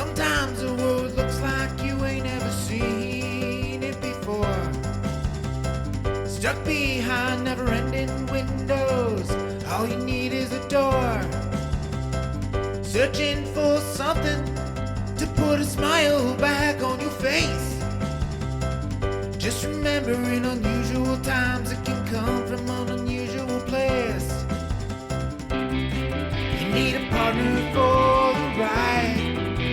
Sometimes the world looks like you ain't ever seen it before. Stuck behind never-ending windows, all you need is a door. Searching for something to put a smile back on your face. Just remember, in unusual times, it can come from an unusual place. You need a partner for the ride,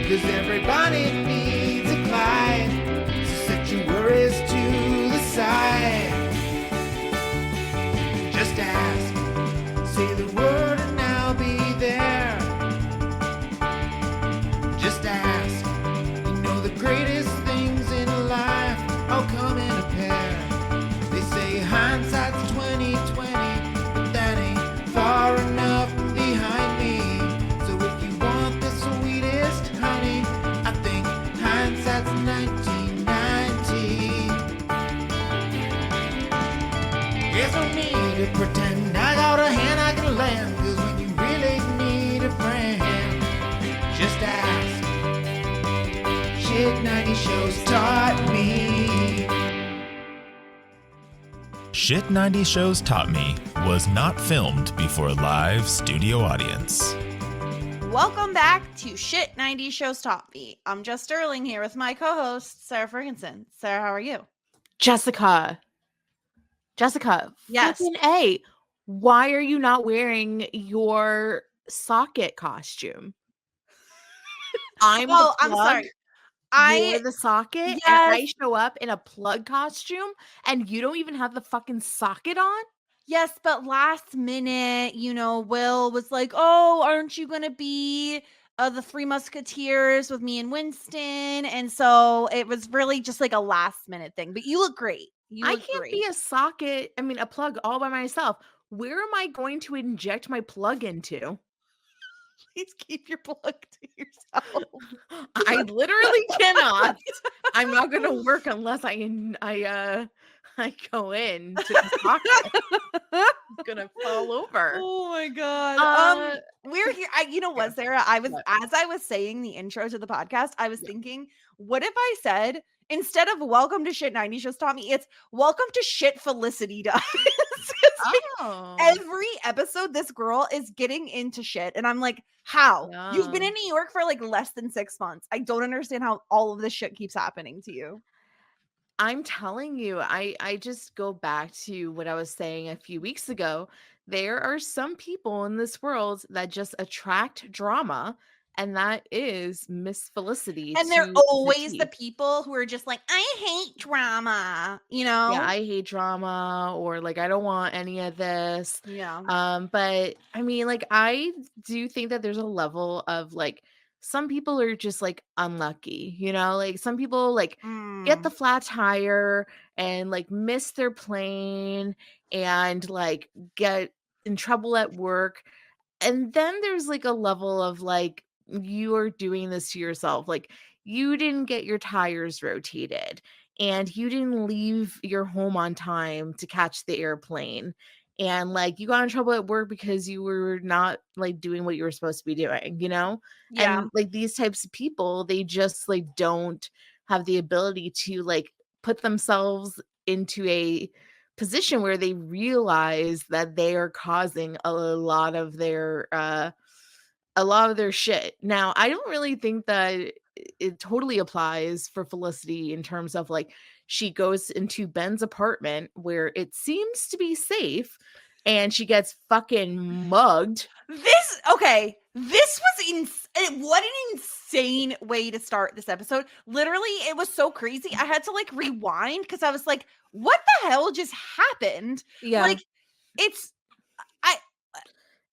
'cause everybody needs a Clyde. So set your worries to the side. Just ask, say the word and I'll be there. Just ask, you know the greatest things in life all come in a pair. They say hindsight's 20/20, but that ain't far enough behind me. So if you want the sweetest honey, I think hindsight's 1990. There's no need to pretend I got a hand I can lend, 'cause when you really need a friend, just ask. Shit 90 shows taught me. Shit 90 Shows Taught Me was not filmed before a live studio audience. Welcome back to Shit 90 Shows Taught Me. I'm Jess Sterling here with my co-host, Sara Fergenson. Sarah, how are you? Jessica, Yes. fucking A, why are you not wearing your socket costume? I'm Oh, the I'm plug, sorry. you're the socket, and Yes. I show up in a plug costume, and you don't even have the fucking socket on? Yes, but last minute, Will was like, "Oh, aren't you going to be the Three Musketeers with me and Winston?" And so it was really just like a last minute thing. But you look great. I can't be a plug all by myself. Where am I going to inject my plug into? Please keep your plug to yourself. I literally cannot. I'm not going to work unless I go in to the socket. It's gonna fall over. Oh my god. We're here. You know what, yeah. Sarah? As I was saying the intro to the podcast, I was thinking, what if I said, instead of welcome to Shit 90 Shows Taught Me, it's welcome to Shit Felicity Does. Oh. Every episode, this girl is getting into shit. And I'm like, how? You've been in New York for like less than 6 months. I don't understand how all of this shit keeps happening to you. I'm telling you, I just go back to what I was saying a few weeks ago. There are some people in this world that just attract drama, and that is Miss Felicity. And they're to always the T. people who are just like, I hate drama, Yeah, I hate drama, or like I don't want any of this. Yeah. But I mean, like, I do think that there's a level of like some people are just like unlucky, like some people like get the flat tire and like miss their plane and like get in trouble at work. And then there's like a level of like you are doing this to yourself. Like you didn't get your tires rotated and you didn't leave your home on time to catch the airplane. And like you got in trouble at work because you were not like doing what you were supposed to be doing, Yeah. And like these types of people, they just like don't have the ability to like put themselves into a position where they realize that they are causing a lot of their shit. Now, I don't really think that it totally applies for Felicity in terms of like she goes into Ben's apartment where it seems to be safe and she gets fucking mugged. This was what an insane way to start this episode. Literally, it was so crazy. I had to like rewind because I was like, what the hell just happened? Yeah. Like it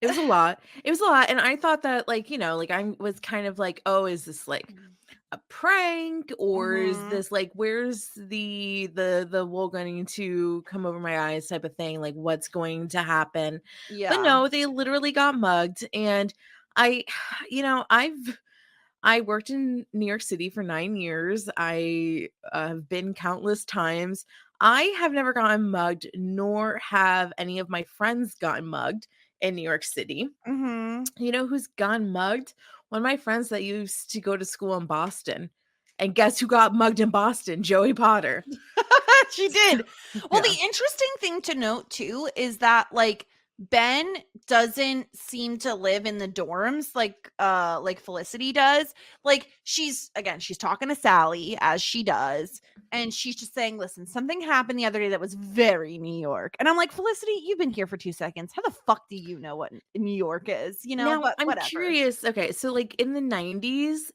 was a lot. It was a lot. And I thought that like, like I was kind of like, oh, is this like a prank or is this like where's the wool going to come over my eyes type of thing, like what's going to happen? But no, they literally got mugged. And I worked in New York City for 9 years. I have been countless times. I have never gotten mugged, nor have any of my friends gotten mugged. in New York City. Mm-hmm. You know who's gone mugged? One of my friends that used to go to school in Boston. And guess who got mugged in Boston? Joey Potter. She did. Well, Yeah. the interesting thing to note too is that like Ben doesn't seem to live in the dorms like Felicity does. Like she's talking to Sally as she does, and she's just saying, "Listen, something happened the other day that was very New York." And I'm like, "Felicity, you've been here for 2 seconds. How the fuck do you know what New York is?" You know, Now, but I'm whatever. curious. Okay, so like in the 90s,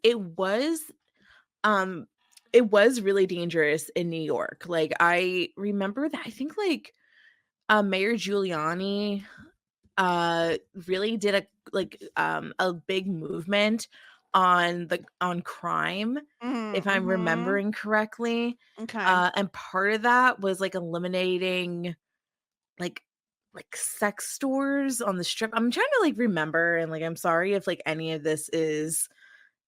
um it was really dangerous in New York. Like I remember that I think like Mayor Giuliani really did a big movement on crime, if I'm Mm-hmm. remembering correctly. Okay. And part of that was like eliminating like sex stores on the strip. I'm trying to like remember, and like I'm sorry if like any of this is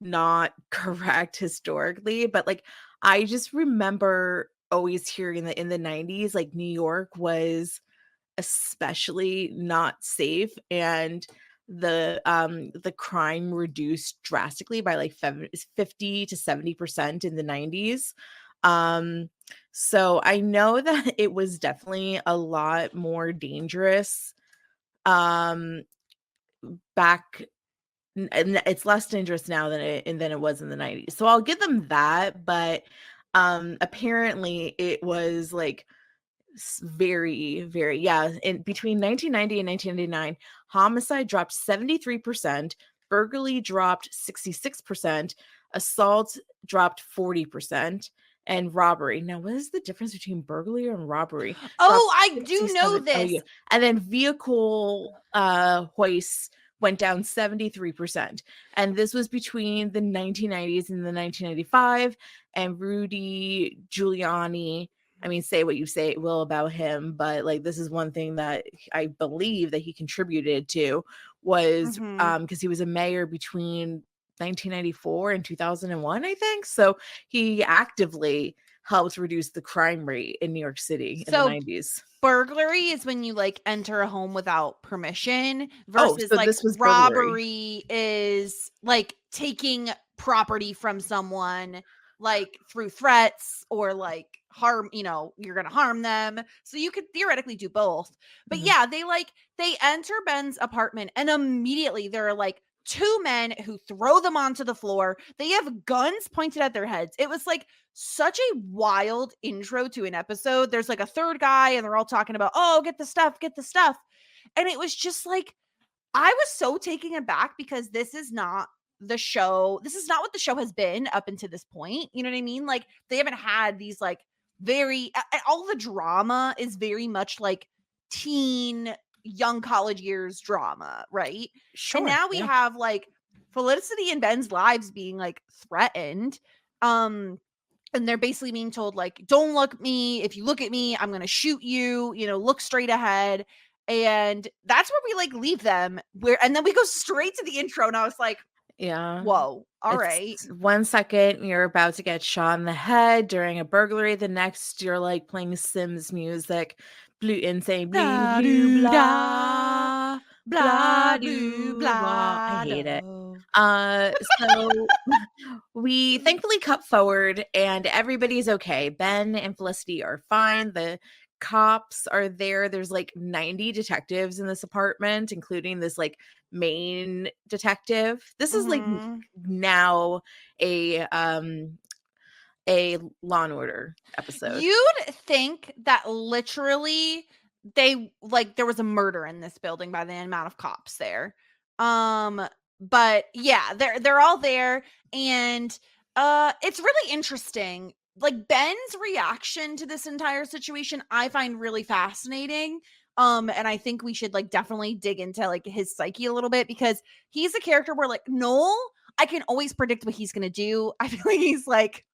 not correct historically, but like I just remember always hearing that in the 90s like New York was especially not safe, and the crime reduced drastically by like 50 to 70% in the 90s. So I know that it was definitely a lot more dangerous um back and it's less dangerous now than it was in the 90s. So I'll give them that, but apparently it was like very, very, yeah. In between 1990 and 1999, homicide dropped 73%, burglary dropped 66%, assault dropped 40%, and robbery. Now, what is the difference between burglary and robbery? Dropped Oh, I do know 67. Oh, this. yeah. And then vehicle hoists went down 73%. And this was between the 1990s and the 1995. And Rudy Giuliani, I mean, say what you say will about him, but like this is one thing that I believe that he contributed to was Mhm. because he was a mayor between 1994 and 2001, I think. So he actively helped reduce the crime rate in New York City in the So 90s. burglary is when you like enter a home without permission Oh, versus so like this was burglary. robbery is like taking property from someone like through threats or like harm, you're going to harm them. So you could theoretically do both. But Mhm. yeah, they enter Ben's apartment and immediately there are like two men who throw them onto the floor. They have guns pointed at their heads. It was like such a wild intro to an episode. There's like a third guy and they're all talking about, "Oh, get the stuff, get the stuff." And it was just like I was so taken aback because this is not the show. This is not what the show has been up until this point. You know what I mean? Like they haven't had these like all the drama is very much like teen young college years drama, right? And Sure. now we Yeah. have like Felicity and Ben's lives being like threatened. Um and they're basically being told like, "Don't look at me. If you look at me, I'm going to shoot you, look straight ahead." And that's where we like leave them and then we go straight to the intro. And I was like, Yeah. whoa, all It's right. 1 second you're about to get shot in the head during a burglary. The next you're like playing Sims music, blue and saying blue Blah, blue doo, blah da, blah blah, doo, blue blah. I blah, hate it. do. So we thankfully cut forward and everybody's okay. Ben and Felicity are fine. The cops are there. There's like 90 detectives in this apartment, including this like main detective. This is like Mhm. now a a Law and Order episode. You'd think that literally there was a murder in this building by the amount of cops there. But yeah, they're all there and it's really interesting. Like Ben's reaction to this entire situation I find really fascinating. And I think we should like definitely dig into like his psyche a little bit because he's a character where like Noel, I can always predict what he's going to do. I feel like he's like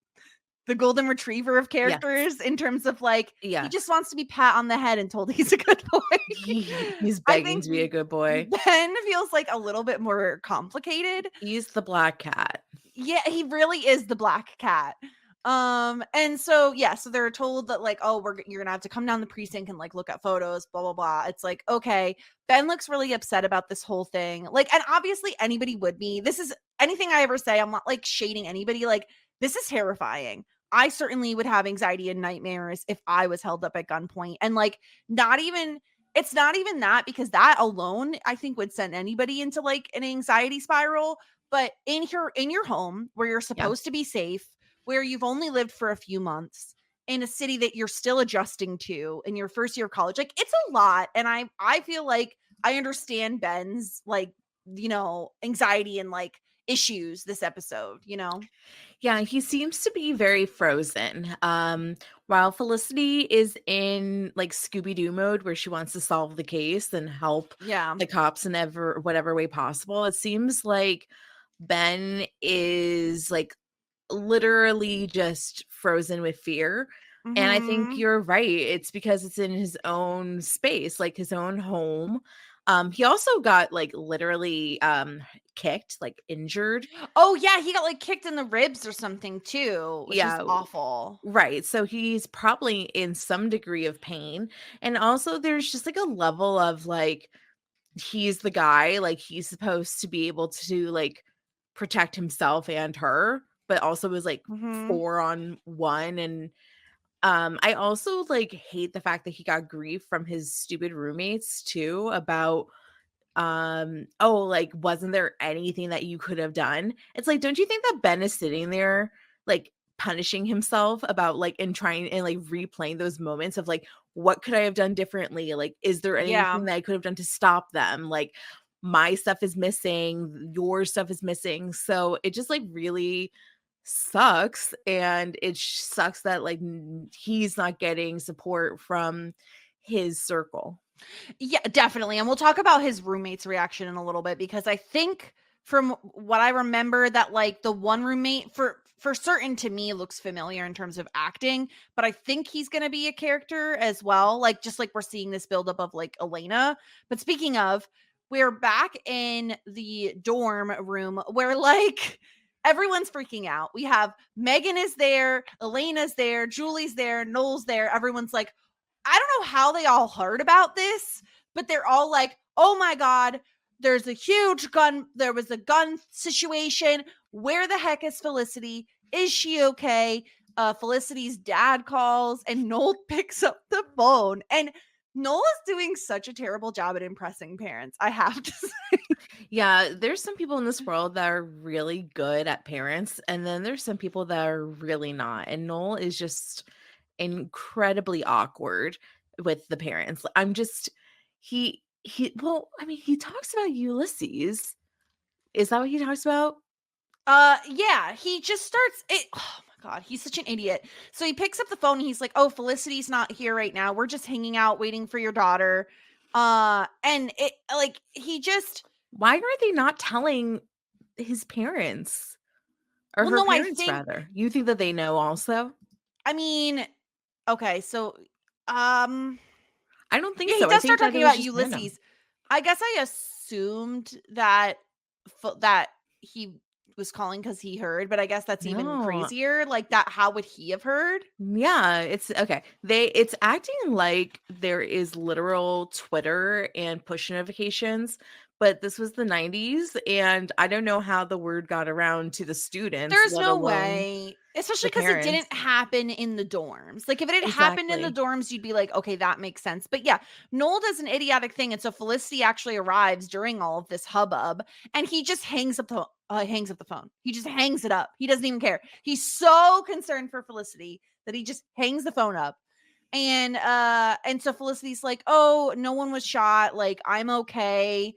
the golden retriever of Yes. characters in terms of like he Yes. just wants to be pat on the head and told he's a good boy. He's I begging think to be a good boy. Ben feels like a little bit more complicated. He's the black cat. Yeah, he really is the black cat. And so yeah, so they're told that like, oh, you're gonna have to come down the precinct and like look at photos, blah blah blah. It's like, okay, Ben looks really upset about this whole thing. Like, and obviously anybody would be. This is anything I ever say, I'm not like shading anybody. Like, this is terrifying. I certainly would have anxiety and nightmares if I was held up at gunpoint. And like, it's not even that, because that alone I think would send anybody into like an anxiety spiral. But in your home where you're Yeah. supposed to be safe, where you've only lived for a few months in a city that you're still adjusting to in your first year of college, like, it's a lot. And I feel like I understand Ben's like, anxiety and like issues this episode. Yeah, he seems to be very frozen. While Felicity is in like Scooby-Doo mode where she wants to solve the case and help Yeah. the cops in whatever way possible, it seems like Ben is like literally just frozen with fear. And I think Mhm. you're right. It's because it's in his own space, like his own home. He also got like literally kicked, like injured. Oh yeah, he got like kicked in the ribs or something too, which is Yeah, awful. right. So he's probably in some degree of pain. And also there's just like a level of like he's the guy, like he's supposed to be able to like protect himself and her, but also is like Mhm. 4-on-1. And I also like hate the fact that he got grief from his stupid roommates too about oh, like wasn't there anything that you could have done? It's like, don't you think that Ben is sitting there like punishing himself about like and trying and like replaying those moments of like what could I have done differently? Like, is there Yeah. anything that I could have done to stop them? Like, my stuff is missing, your stuff is missing. So it just like really sucks. And it sucks that like he's not getting support from his circle. Yeah, definitely. And we'll talk about his roommate's reaction in a little bit, because I think from what I remember that like the one roommate for certain to me looks familiar in terms of acting, but I think he's going to be a character as well. Like, just like we're seeing this buildup of like Elena. But speaking of, we're back in the dorm room where like everyone's freaking out. We have Megan is there, Elena's there, Julie's there, Noel's there. Everyone's like, I don't know how they all heard about this, but they're all like, oh my God, there was a gun situation. Where the heck is Felicity? Is she okay? Felicity's dad calls and Noel picks up the phone. And Noel is doing such a terrible job at impressing parents, I have to say. Yeah, there's some people in this world that are really good at parents, and then there's some people that are really not. And Noel is just incredibly awkward with the parents. I'm just well, I mean, he talks about Ulysses. Is that what he talks about? Yeah, he just starts it. Oh my God, he's such an idiot. So he picks up the phone and he's like, oh, Felicity's not here right now. We're just hanging out waiting for your daughter. And it like he just Why are they not telling his parents or well, her no, parents rather? You think that they know also? I mean, okay, so um I don't think yeah, he so. I does start think that it talking was about just random. Ulysses. I guess I assumed that that he was calling because he heard, but I guess that's even No. crazier. Like that, how would he have heard? Yeah, it's okay. It's acting like there is literal Twitter and push notifications, but this was the 90s and I don't know how the word got around to the students, There's let no alone way. Especially the because it parents. didn't happen in the dorms. Like, if it had happened in the Exactly. dorms, you'd be like, okay, that makes sense. But yeah, Noel does an idiotic thing. And so Felicity actually arrives during all of this hubbub and he just hangs up the phone. He just hangs it up. He doesn't even care. He's so concerned for Felicity that he just hangs the phone up. And so Felicity's like, oh, no one was shot. Like, I'm okay.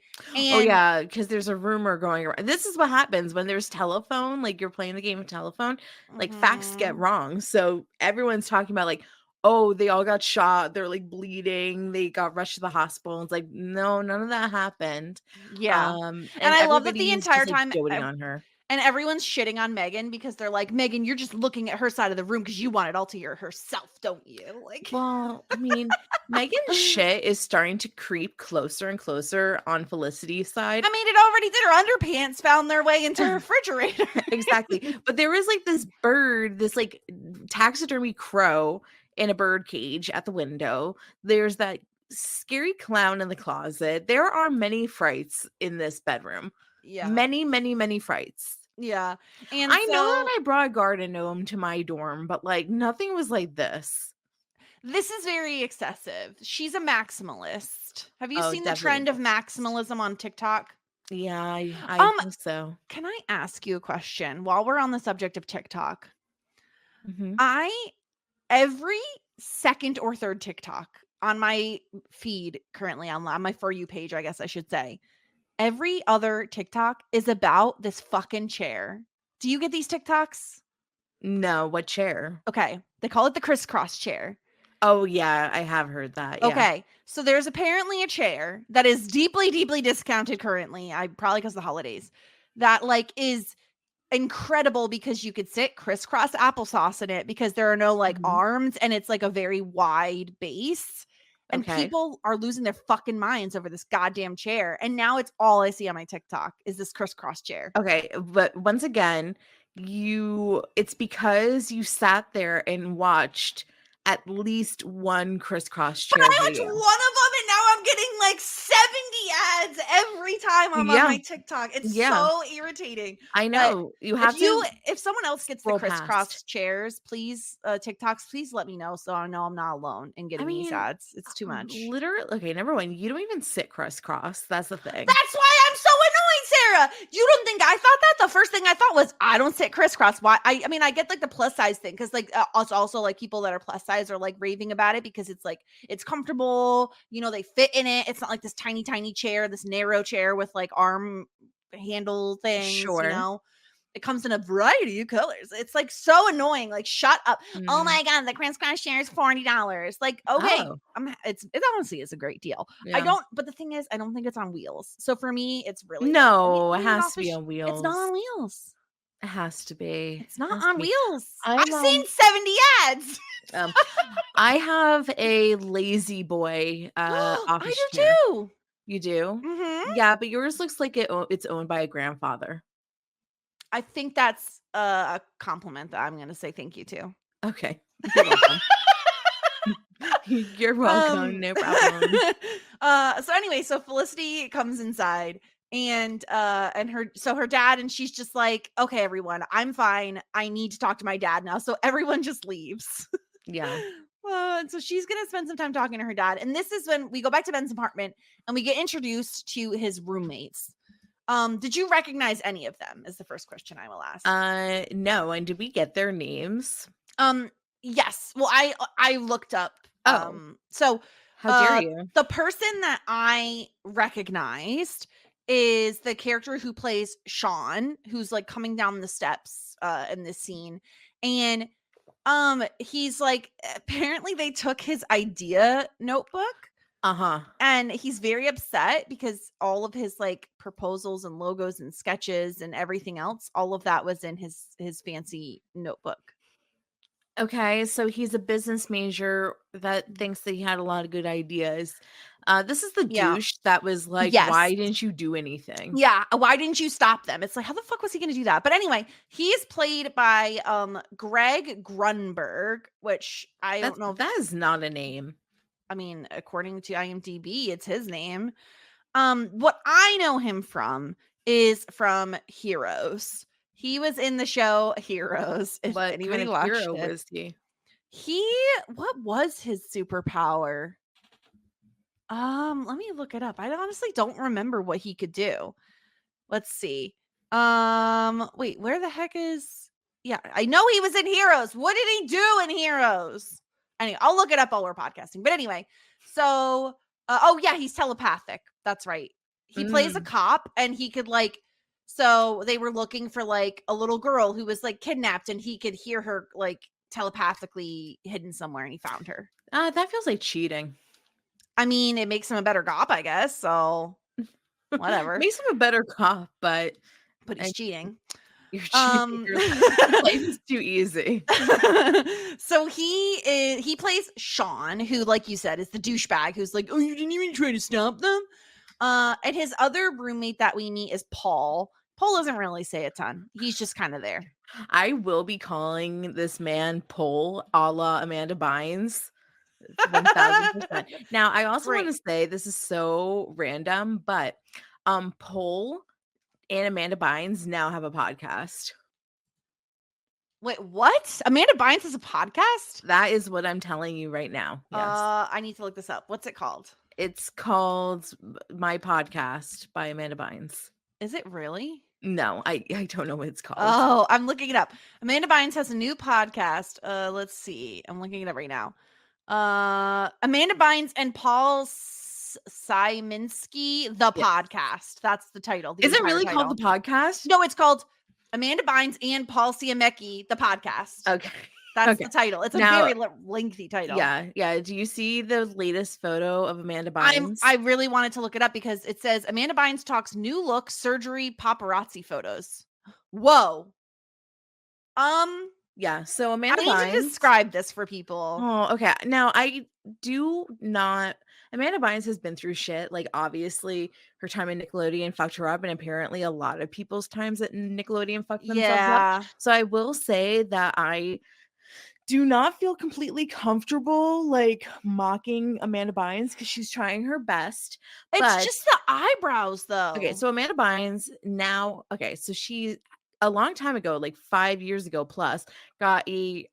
Oh And yeah, because there's a rumor going around. This is what happens when there's telephone, like you're playing the game of telephone, like facts get mhm, wrong. So everyone's talking about like, oh, they all got shot, they're like bleeding, they got rushed to the hospital. It's like, no, none of that happened. yeah. And And I love that the everybody's entire just like time doting on her. And everyone's shitting on Megan because they're like, Megan, you're just looking at her side of the room because you want it all to herself, don't you? Like, Well, I mean, Megan's shit is starting to creep closer and closer on Felicity's side. I mean, it already did. Her underpants found their way into her refrigerator. Exactly. But there was like this bird, this like taxidermy crow in a bird cage at the window. There's that scary clown in the closet. There are many frights in this bedroom. Yeah. Many, many, many frights. Yeah. And I know that I brought a garden gnome to my dorm, but like nothing was like this. This is very excessive. She's a maximalist. Have you Oh, seen the trend of definitely. maximalism on TikTok? Yeah, I think so. Can I ask you a question while we're on the subject of TikTok? Mhm. Every second or third TikTok on my feed currently on my For You page, I guess I should say, every other TikTok is about this fucking chair. Do you get these TikToks? No, what chair? Okay. They call it the crisscross chair. Oh yeah, I have heard that. Yeah. Okay. So there's apparently a chair that is deeply, deeply discounted currently. Probably because of the holidays. That like is incredible because you could sit crisscross applesauce in it because there are no like Mhm. arms and it's like a very wide base. And Okay. people are losing their fucking minds over this goddamn chair. And now it's all I see on my TikTok is this crisscross chair. Okay, but once again, it's because you sat there and watched at least one crisscross But chair I watch one video. of them and now I'm getting like 70 ads every time I'm on my TikTok. It's so irritating. I know. You have If someone else gets the scroll crisscross past. chairs, please, TikToks, please let me know so I know I'm not alone in getting these ads. It's too much. Literally, okay, number one, you don't even sit crisscross. That's the thing. That's why I'm so annoyed, Sarah. You don't think I thought that? The first thing I thought was I don't sit crisscross. Why? I mean, I get like the plus size thing because like us also like people that are plus size are like raving about it because it's like it's comfortable. You know, they fit in it. It's not like this tiny, tiny chair, this narrow chair with like arm handle things. Sure. You know. It comes in a variety of colors. It's like so annoying. Like, shut up. Oh my God, the crisscross chair is $40. Like, okay. Oh. It honestly is a great deal. Yeah. But the thing is, I don't think it's on wheels. So for me, it's really No, it has to be on wheels. It's not on wheels. It has to be. It's not on wheels. I've I'm, seen 70 ads. I have a lazy boy office I do chair. too. You do? Mhm. Yeah, but yours looks like it's owned by a grandfather. I think that's a compliment that I'm going to say thank you to. Okay. You're welcome. You're welcome. No problem. So anyway, so Felicity comes inside and her dad, and she's just like, okay, everyone, I'm fine. I need to talk to my dad now. So everyone just leaves. Yeah. And so she's going to spend some time talking to her dad. And this is when we go back to Ben's apartment and we get introduced to his roommates. Did you recognize any of them is the first question I will ask. No. And did we get their names? Yes. Well, I looked up. So how dare you? The person that I recognized is the character who plays Sean, who's like coming down the steps in this scene. And he's like, apparently they took his idea notebook. And he's very upset because all of his like proposals and logos and sketches and everything else, all of that was in his fancy notebook. Okay, so he's a business major that thinks that he had a lot of good ideas. This is the douche that was like, why didn't you do anything? Yeah, why didn't you stop them? It's like, how the fuck was he going to do that? But anyway, he's played by Greg Grunberg, which I don't know. That is not a name. I mean, according to IMDb, it's his name. What I know him from is from Heroes. He was in the show Heroes. If what anybody kind of watched hero it. was he? What was his superpower? Let me look it up. I honestly don't remember what he could do. Let's see. Wait, where the heck is? Yeah, I know he was in Heroes. What did he do in Heroes? Anyway, I'll look it up while we're podcasting. But anyway, so he's telepathic. That's right. He plays a cop, and he could like. So they were looking for like a little girl who was like kidnapped, and he could hear her like telepathically hidden somewhere, and he found her. That feels like cheating. I mean, it makes him a better cop, I guess. So whatever. Makes him a better cop, but he's cheating. Your Um, life is too easy. so he plays Sean, who, like you said, is the douchebag who's like, oh, you didn't even try to stop them. And his other roommate that we meet is Paul. Paul doesn't really say a ton. He's just kind of there. I will be calling this man Pole a la Amanda Bynes. 1000%. Now, I also want to Great. say this is so random, but Pole and Amanda Bynes now have a podcast. Wait, what? Amanda Bynes has a podcast? That is what I'm telling you right now. Yes. I need to look this up. What's it called? It's called My Podcast by Amanda Bynes. Is it really? No, I don't know what it's called. Oh, I'm looking it up. Amanda Bynes has a new podcast. Let's see. I'm looking it up right now. Amanda Bynes and Paul Szymanski, the podcast. That's the title. Is it really called the podcast? No, it's called Amanda Bynes and Paul Szymanski, the podcast. Okay. That's the title. It's a very lengthy title. Yeah. Do you see the latest photo of Amanda Bynes? I really wanted to look it up because it says Amanda Bynes talks new look surgery paparazzi photos. Whoa. Yeah. So Amanda Bynes. I need to describe this for people. Oh, okay. Now I do not. Amanda Bynes has been through shit. Like, obviously, her time in Nickelodeon fucked her up, and apparently a lot of people's times at Nickelodeon fucked themselves up. So I will say that I do not feel completely comfortable like mocking Amanda Bynes because she's trying her best. It's just the eyebrows, though. Okay, so Amanda Bynes now, so she a long time ago, like 5 years ago plus, got a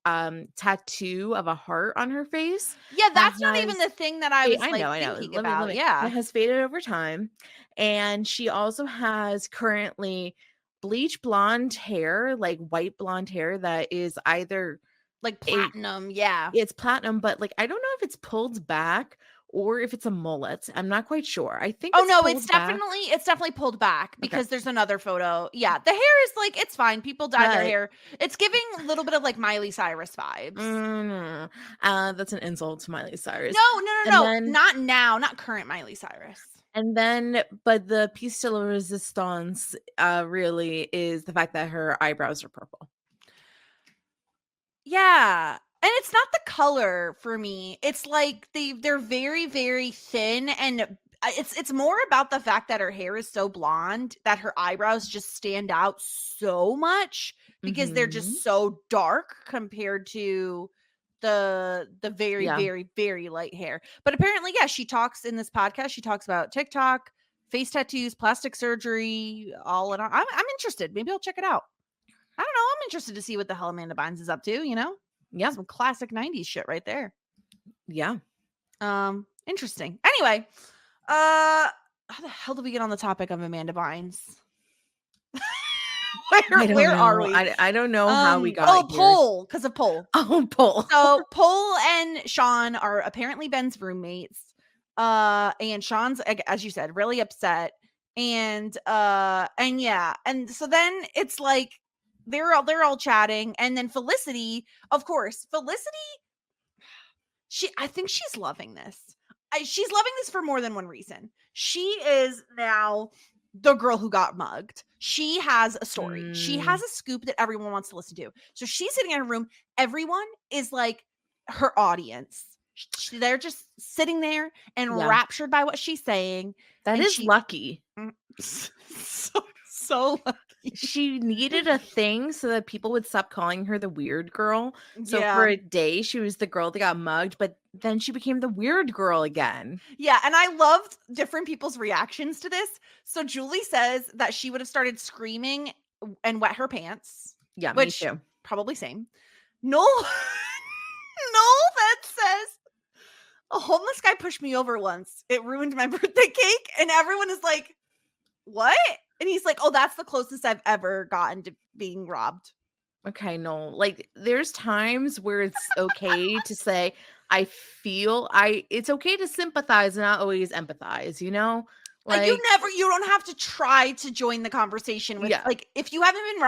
tattoo of a heart on her face. Yeah, that's not even the thing that I was thinking about. Yeah, it has faded over time, and she also has currently bleach blonde hair, like white blonde hair that is either like platinum. Yeah, it's platinum, but like I don't know if it's pulled back or if it's a mullet. I'm not quite sure. I think it's definitely pulled back because there's another photo. Yeah, the hair is like, it's fine. People dye their hair. It's giving a little bit of like Miley Cyrus vibes. That's an insult to Miley Cyrus. No, not now, not current Miley Cyrus. And then, but the piece de la resistance really is the fact that her eyebrows are purple. Yeah. And it's not the color for me. It's like they're very, very thin, and it's more about the fact that her hair is so blonde that her eyebrows just stand out so much because they're just so dark compared to the very, very, very light hair. But apparently, she talks in this podcast. She talks about TikTok, face tattoos, plastic surgery, all in all. I'm interested. Maybe I'll check it out. I don't know. I'm interested to see what the hell Amanda Bynes is up to, you know? Yeah. Some classic 90s shit right there. Yeah. Interesting. Anyway, how the hell did we get on the topic of Amanda Bynes? Where are we? I don't know how we got here. Pole, because of Pole. Oh, Pole. So Pole and Sean are apparently Ben's roommates. And Sean's, as you said, really upset. And so then it's like they're all chatting, and then Felicity, of course, I think she's loving this. She's loving this for more than one reason. She is now the girl who got mugged. She has a story. She has a scoop that everyone wants to listen to. So she's sitting in her room. Everyone is like her audience. They're just sitting there and raptured by what she's saying. That is lucky. So lucky. She needed a thing so that people would stop calling her the weird girl. So for a day, she was the girl that got mugged, but then she became the weird girl again. Yeah, and I loved different people's reactions to this. So Julie says that she would have started screaming and wet her pants. Yeah, me too. Probably same. Noel that says, a homeless guy pushed me over once. It ruined my birthday cake. And everyone is like, what? And he's like, oh, that's the closest I've ever gotten to being robbed. Okay, no. Like, there's times where it's okay to say, it's okay to sympathize and not always empathize, you know? Like, you don't have to try to join the conversation with, like, if you haven't been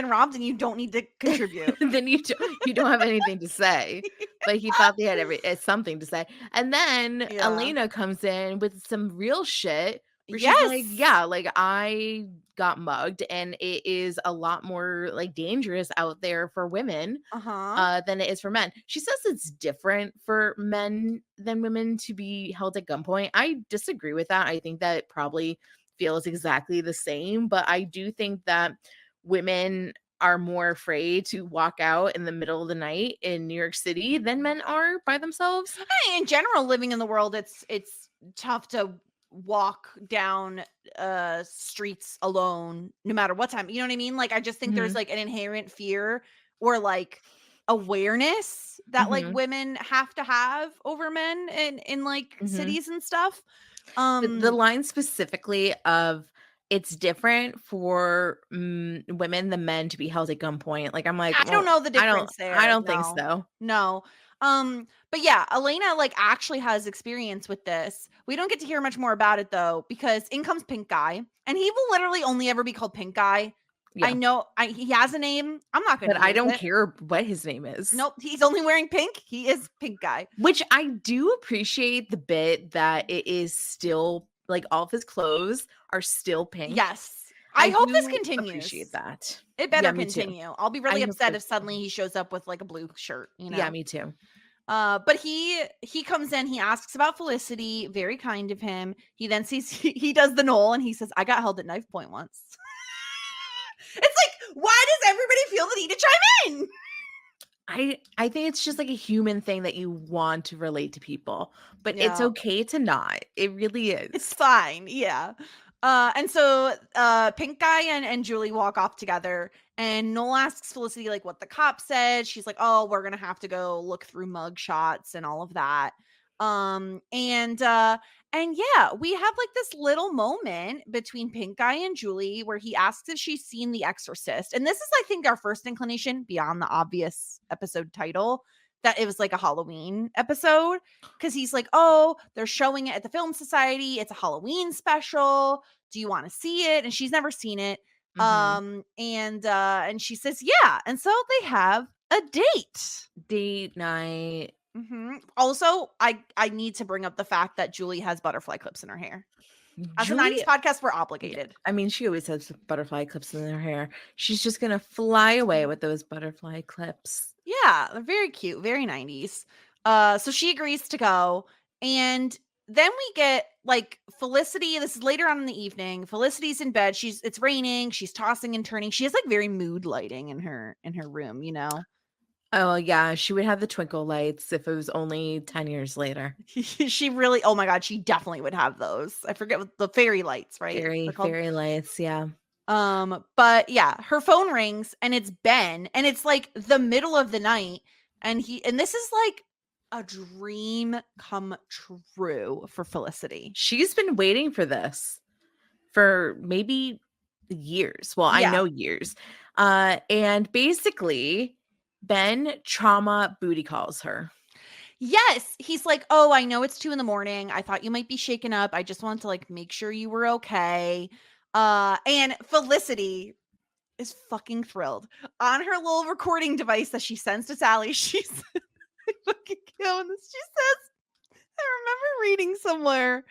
robbed, and you don't need to contribute. Then you don't have anything to say. But he thought they had something to say. And then Elena comes in with some real shit, where she's like, Yes. yeah, like I got mugged and it is a lot more like dangerous out there for women Uh-huh. than it is for men. She says it's different for men than women to be held at gunpoint. I disagree with that. I think that it probably feels exactly the same, but I do think that women are more afraid to walk out in the middle of the night in New York City than men are by themselves. In general, living in the world, it's tough to walk down streets alone no matter what time. You know what I mean? Like I just think there's Mhm. like an inherent fear or like awareness that like Mhm. women have to have over men in like Mhm. cities and stuff. The Um line specifically of it's different for women than men to be held at gunpoint. Like I'm like, I don't well, know the I don't, difference I there. don't think No. so. No. But yeah, Elena like actually has experience with this. We don't get to hear much more about it though, because in comes Pink Guy, and he will literally only ever be called Pink Guy. I Yeah, know he has a name. I'm not going but to I use don't it. care what his name is. Nope, he's only wearing pink. He is Pink Guy. Which I do appreciate the bit that it is still like all of his clothes are still pink. Yes. I I hope this do appreciate continues. that. It Yeah, better me too. continue. I'll be I really hope upset so if too. suddenly he shows up with like a blue shirt, you Yeah, know. me too. But he comes in, he asks about Felicity, very kind of him. He then sees he does the Knoll and he says, I got held at knife point once. It's like, why does everybody feel the need to chime in? I think it's just like a human thing that you want to relate to people, but it's Yeah. okay to not. It really It's is. fine. Yeah. And so Pink Guy and Julie walk off together, and Noel asks Felicity like what the cop said. She's like, "Oh, we're gonna have to go look through mug shots and all of that." Um and uh and yeah, we have like this little moment between Pink Guy and Julie where he asks if she's seen The Exorcist. And this is I think our first inclination beyond the obvious episode title that it was like a Halloween episode, because he's like, oh, they're showing it at the Film Society. It's a Halloween special. Do you want to see it? And she's never seen it. Mhm. And she says, yeah. And so they have a date. Date night. Also, I need to bring up the fact that Julie has butterfly clips in her hair. As a 90s Julie, podcast, we're yeah, obligated. I mean, she always has butterfly clips in her hair. She's just gonna fly away with those butterfly clips. Yeah, they're very cute, very 90s. So she agrees to go, and then we get like Felicity. This is later on in the evening. Felicity's in bed. It's raining. She's tossing and turning. She has like very mood lighting in her room, you know. Oh yeah, she would have the twinkle lights if it was only 10 years later. She really, oh my god, she definitely would have those. I forget what the fairy lights, right? Fairy, They're called. fairy lights, yeah. But yeah, her phone rings and it's Ben, and it's like the middle of the night, and this is like a dream come true for Felicity. She's been waiting for this for maybe years. Well, I Yeah. know years. And basically, Ben trauma booty calls her. Yes, he's like, "Oh, I know it's 2 in the morning. I thought you might be shaken up. I just wanted to like make sure you were okay." And Felicity is fucking thrilled. On her little recording device that she sends to Sally, she's fucking killing this. She says, I remember reading somewhere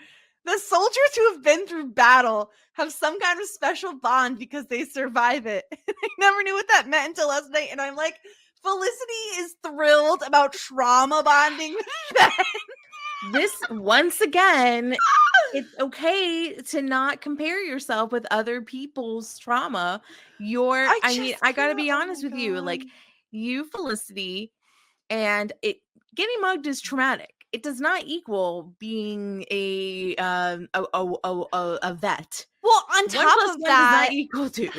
the soldiers who have been through battle have some kind of special bond because they survive it. I never knew what that meant until last night. And I'm like, Felicity is thrilled about trauma bonding with Ben. This, once again, it's okay to not compare yourself with other people's trauma. I mean, just I gotta can't. be Oh honest my with you. Like, God. you, Felicity, and getting mugged is traumatic. It does not equal being a vet. Well, on 1 top plus of 1 does that, not equal 2.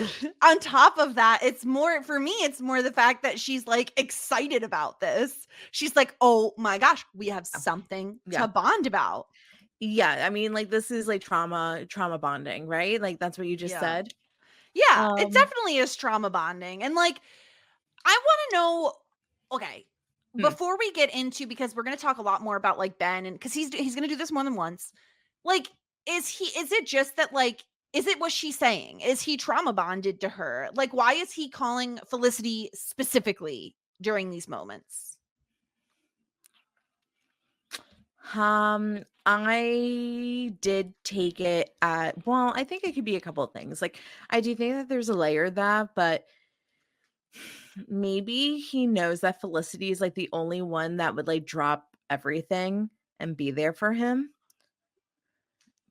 on top of that, it's more for me, it's more the fact that she's like excited about this. She's like, oh my gosh, we have something Yeah. to bond about. Yeah, I mean, like, this is like trauma bonding, right? Like, that's what you just Yeah. said. Yeah, it Um, definitely is trauma bonding. And like, I want to know, okay, Hmm. before we get into, because we're going to talk a lot more about like Ben, and because he's going to do this more than once. Like, is it just that like, is it what she's saying? Is he trauma bonded to her? Like, why is he calling Felicity specifically during these moments? I did take it at, well, I think it could be a couple of things. Like, I do think that there's a layer of that, but maybe he knows that Felicity is like the only one that would like drop everything and be there for him.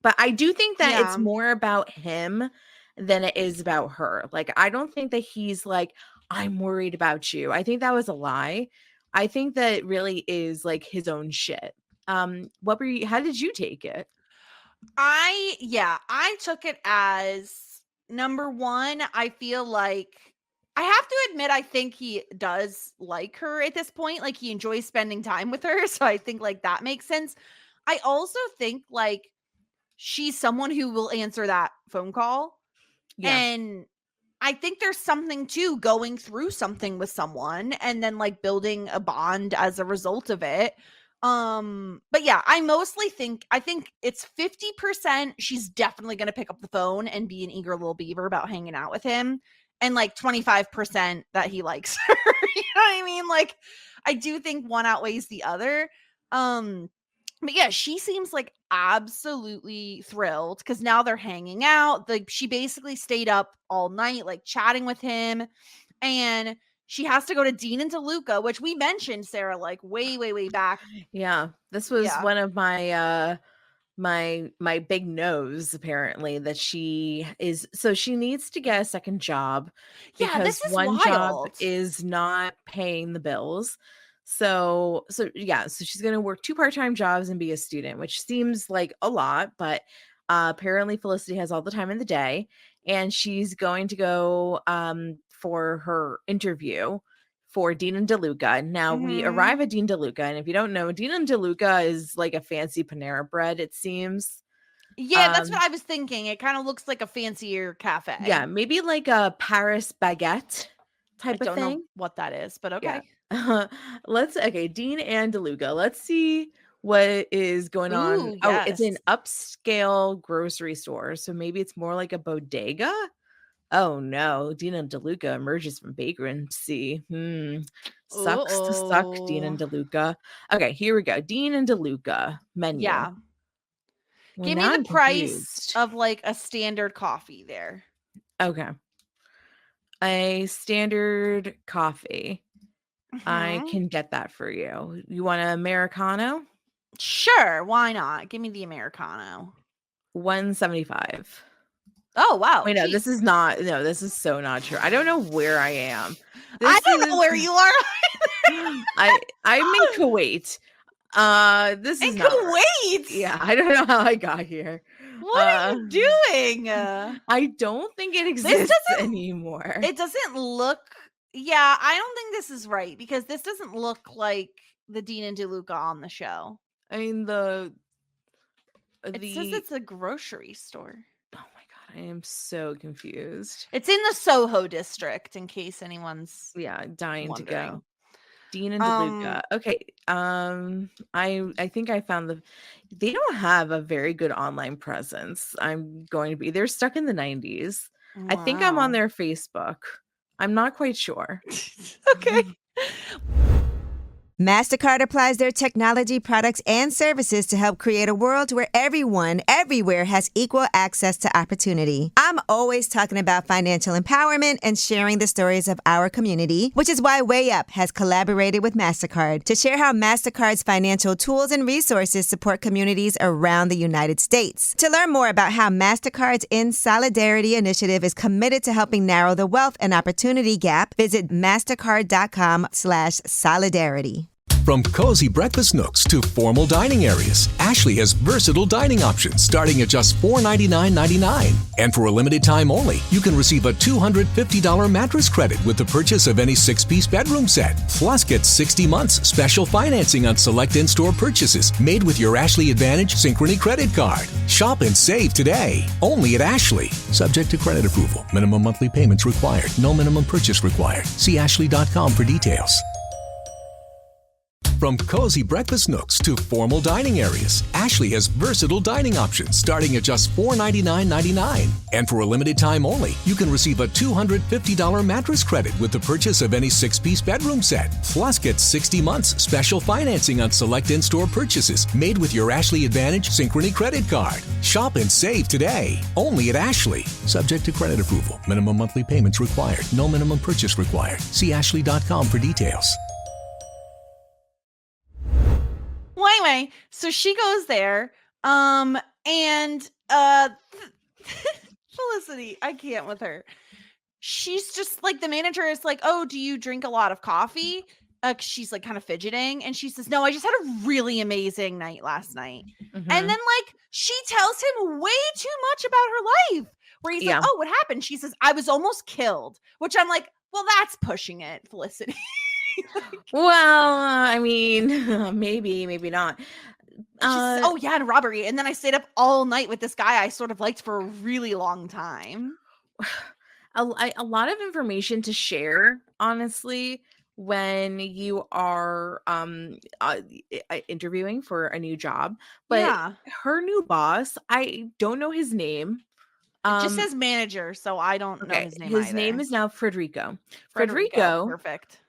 But I do think that it's Yeah. more about him than it is about her. Like, I don't think that he's like, I'm worried about you. I think that was a lie. I think that it really is like his own shit. What were you, how did you take it? I took it as number one. I feel like I have to admit, I think he does like her at this point. Like he enjoys spending time with her. So I think like that makes sense. I also think like she's someone who will answer that phone call. Yeah. And I think there's something to going through something with someone and then like building a bond as a result of it. But yeah, I think it's 50% she's definitely going to pick up the phone and be an eager little beaver about hanging out with him, and like 25% that he likes her. You know what I mean? Like I do think one outweighs the other. But yeah, she seems like absolutely thrilled because now they're hanging out. Like she basically stayed up all night, like chatting with him, and she has to go to Dean and DeLuca, which we mentioned, Sarah, like way back. Yeah. This was Yeah. one of my my big no's, apparently, that she needs to get a second job Yeah, because this is one job wild. is not paying the bills. So she's going to work 2 part-time jobs and be a student, which seems like a lot, but apparently Felicity has all the time in the day, and she's going to go for her interview for Dean and DeLuca. Now we arrive at Dean DeLuca, and if you don't know, Dean and DeLuca is like a fancy Panera Bread, it seems. Yeah, that's what I was thinking. It kind of looks like a fancier cafe. Yeah, maybe like a Paris baguette type I of don't know thing. what that is, but okay. Yeah. Dean and DeLuca. Let's see what is going on. Ooh, Oh, it's an yes. upscale grocery store, so maybe it's more like a bodega. Oh no, Dean and DeLuca emerges from bankruptcy. Sucks to suck, Dean and DeLuca. Okay, here we go. Dean and DeLuca menu. Yeah. Well, Give me now the I'm price confused. of like a standard coffee there. Okay. A standard coffee. I Mhm. can get that for you. You want an Americano? Sure, why not? Give me the Americano. $1.75. Oh, wow. Wait, no, cheap. this is not. No, this is so not true. I don't know where I am. I don't know where you are. I'm in Kuwait. This is In not Kuwait. right. Yeah, I don't know how I got here. What are you doing? I don't think it exists anymore. It doesn't look. Yeah, I don't think this is right because this doesn't look like the Dean and DeLuca on the show. I mean It says it's a grocery store. Oh my god, I am so confused. It's in the Soho district, in case anyone's dying wondering. to go. Dean and DeLuca. Okay. I think I found they don't have a very good online presence. They're stuck in the 90s. Wow. I think I'm on their Facebook. I'm not quite sure. Okay. MasterCard applies their technology, products, and services to help create a world where everyone, everywhere has equal access to opportunity. I'm always talking about financial empowerment and sharing the stories of our community, which is why Way Up has collaborated with MasterCard to share how MasterCard's financial tools and resources support communities around the United States. To learn more about how MasterCard's In Solidarity initiative is committed to helping narrow the wealth and opportunity gap, visit mastercard.com/solidarity. From cozy breakfast nooks to formal dining areas, Ashley has versatile dining options starting at just $499.99. And for a limited time only, you can receive a $250 mattress credit with the purchase of any 6-piece bedroom set. Plus, get 60 months special financing on select in-store purchases made with your Ashley Advantage Synchrony credit card. Shop and save today, only at Ashley. Subject to credit approval. Minimum monthly payments required. No minimum purchase required. See ashley.com for details. From cozy breakfast nooks to formal dining areas, Ashley has versatile dining options starting at just $499.99. And for a limited time only, you can receive a $250 mattress credit with the purchase of any 6-piece bedroom set. Plus, get 60 months special financing on select in-store purchases made with your Ashley Advantage Synchrony credit card. Shop and save today, only at Ashley. Subject to credit approval. Minimum monthly payments required. No minimum purchase required. See ashley.com for details. Well, anyway, so she goes there, and Felicity, I can't with her. She's just like, the manager is like, "Oh, do you drink a lot of coffee?" She's like kind of fidgeting, and she says, "No, I just had a really amazing night last night." Mhm. And then like she tells him way too much about her life, where he's Yeah. like, "Oh, what happened?" She says, "I was almost killed," which I'm like, well, that's pushing it, Felicity. Well, I mean, maybe not. She says, "Oh yeah, and robbery." And then I stayed up all night with this guy I sort of liked for a really long time. a lot of information to share, honestly, when you are interviewing for a new job. But Yeah. her new boss, I don't know his name. It just says manager, so I don't know his name His either. name is now Frederico. Frederico. Perfect.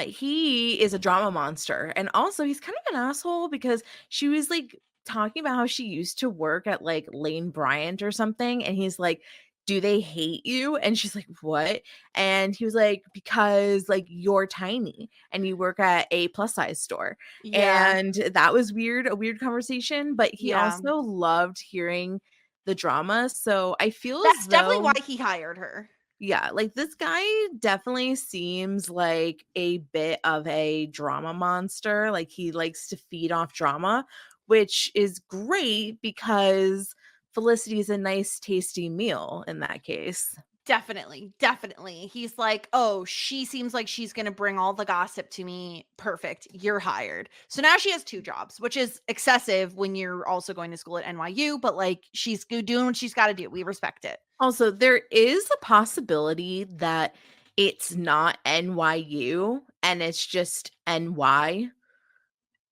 He is a drama monster, and also he's kind of an asshole because she was like talking about how she used to work at like Lane Bryant or something, and he's like, "Do they hate you?" And she's like, "What?" And he was like, "Because like you're tiny and you work at a plus size store." Yeah. And that was weird, a weird conversation, but he Yeah. also loved hearing the drama. So I feel That's as definitely though, why he hired her. yeah, like this guy definitely seems like a bit of a drama monster. Like he likes to feed off drama, which is great because Felicity is a nice, tasty meal in that case. Definitely. He's like, "Oh, she seems like she's going to bring all the gossip to me. Perfect. You're hired." So now she has 2 jobs, which is excessive when you're also going to school at NYU, but like she's doing what she's got to do. We respect it. Also, there is a possibility that it's not NYU and it's just NY.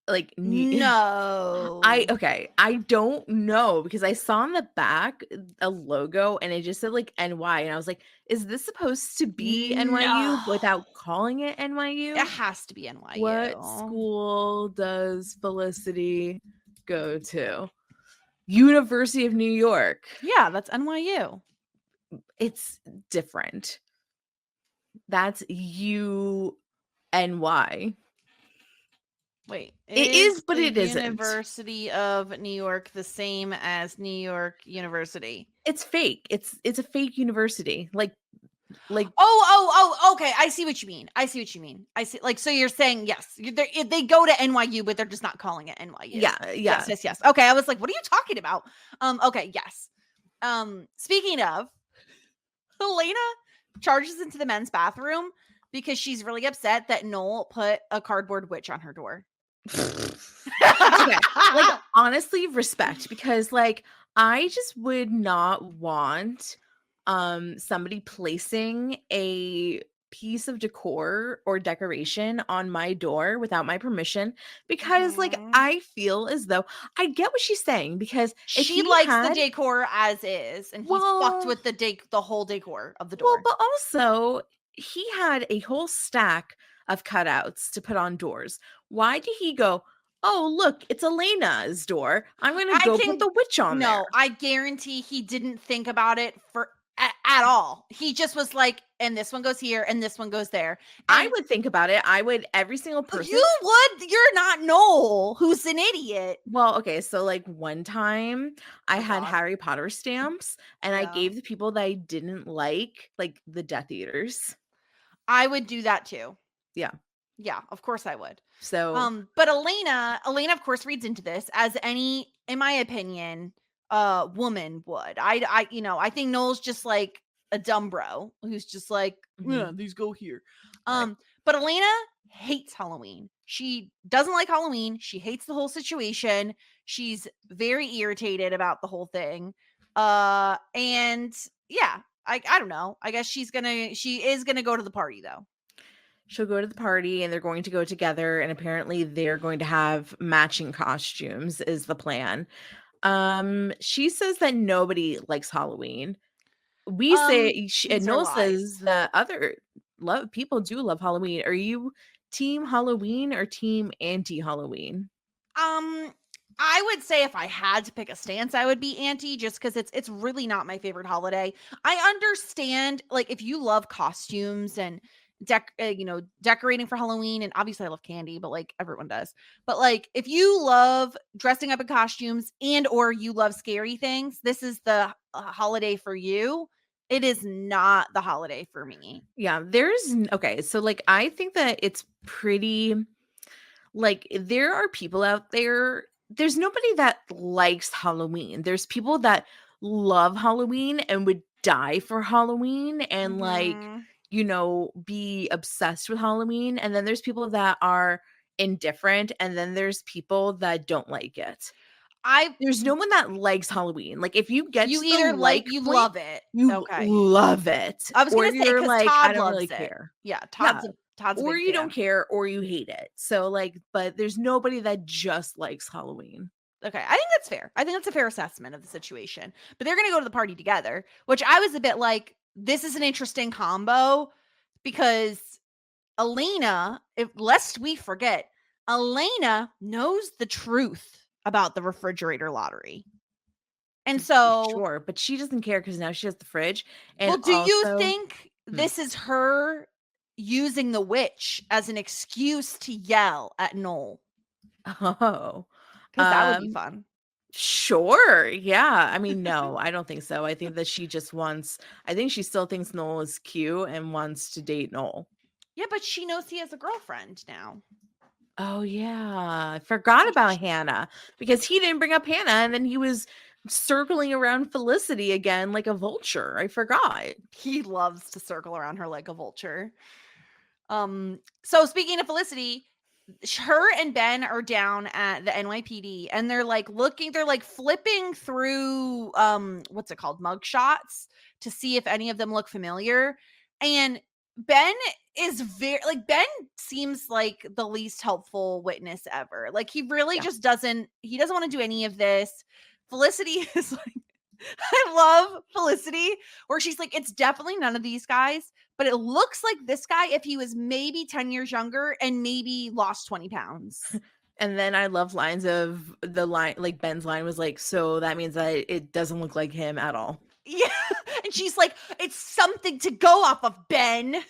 Like No. I don't know because I saw on the back a logo and it just said like NY, and I was like, is this supposed to be NYU No. without calling it NYU? It has to be NYU. What school does Felicity go to? University of New York. Yeah, that's NYU. It's different. That's UNY. Wait, It is, but the it isn't. University of New York the same as New York University? It's fake. It's a fake university. Like Oh, okay. I see what you mean. I see. Like, so you're saying, yes, they go to NYU, but they're just not calling it NYU. yeah. Yes. Okay. I was like, what are you talking about? Okay. Yes. Speaking of, Elena charges into the men's bathroom because she's really upset that Noel put a cardboard witch on her door. Okay. Like, honestly, respect, because like I just would not want somebody placing a piece of decor or decoration on my door without my permission, because like Mhm. I feel as though I get what she's saying, because if She he likes had, the decor as is, and he's fucked with the whole decor of the door. well, but also he had a whole stack of cutouts to put on doors. Why did he go, "Oh, look, it's Elena's door. I'm going to go put the witch on there"? No, I guarantee he didn't think about it at all. He just was like, and this one goes here, and this one goes there. I And would think about it. I would, every single person. you would. You're not Noel, who's an idiot. Well, okay, so like one time I Oh, had God. Harry Potter stamps, and I Yeah. gave the people that I didn't like the Death Eaters. I would do that too. Yeah. Yeah, of course I would. So But Elena of course reads into this as any, in my opinion, woman would. I think Noel's just like a dumb bro who's just like, yeah, these go here. Right. But Elena hates Halloween. She doesn't like Halloween. She hates the whole situation. She's very irritated about the whole thing. And yeah, I don't know. I guess she is gonna go to the party though. she'll go to the party and they're going to go together, and apparently they're going to have matching costumes is the plan. She says that nobody likes Halloween. We say These are Noel lies. says that other people do love Halloween. Are you team Halloween or team anti-Halloween? I would say if I had to pick a stance, I would be anti, just because it's really not my favorite holiday. I understand, like, if you love costumes and decorating for Halloween, and obviously I love candy, but like everyone does. But like, if you love dressing up in costumes and or you love scary things, this is the holiday for you. It is not the holiday for me. Yeah, okay, so like I think that it's pretty, like, there are people out there, there's nobody that likes Halloween. There's people that love Halloween and would die for Halloween and like, Mhm. be obsessed with Halloween. And then there's people that are indifferent, and then there's people that don't like it. I There's no one that likes Halloween. Like, if you get You to the either like like you point, love it. you Okay. love it, I was or gonna say, you're because like, I Todd don't really loves it. care. Yeah, Yeah, Todd's a or big you don't fan. care, or you hate it. So like, but there's nobody that just likes Halloween. Okay, I think that's fair. I think that's a fair assessment of the situation. But they're gonna go to the party together, which I was a bit like, this is an interesting combo, because Elena, lest we forget, Elena knows the truth about the refrigerator lottery. And so, Sure, but she doesn't care because now she has the fridge, and well, do you also, think this is her using the witch as an excuse to yell at Noel? oh, Because that would be fun. sure, yeah. I mean, no, I don't think so. I think that she just wants. I think she still thinks Noel is cute and wants to date Noel. Yeah, but she knows he has a girlfriend now. Oh yeah, I forgot So about Hannah because he didn't bring up Hannah, and then he was circling around Felicity again like a vulture. I forgot. he loves to circle around her like a vulture. So speaking of Felicity, her and Ben are down at the NYPD, and they're like flipping through what's it called, mug shots, to see if any of them look familiar. And Ben is Ben seems like the least helpful witness ever. Like, he really Yeah. just doesn't want to do any of this. Felicity is like, I love Felicity, where she's like, it's definitely none of these guys, but it looks like this guy if he was maybe 10 years younger and maybe lost 20 pounds. And then I love lines of the line, like Ben's line was like, so that means that it doesn't look like him at all. Yeah. And she's like, it's something to go off of, Ben.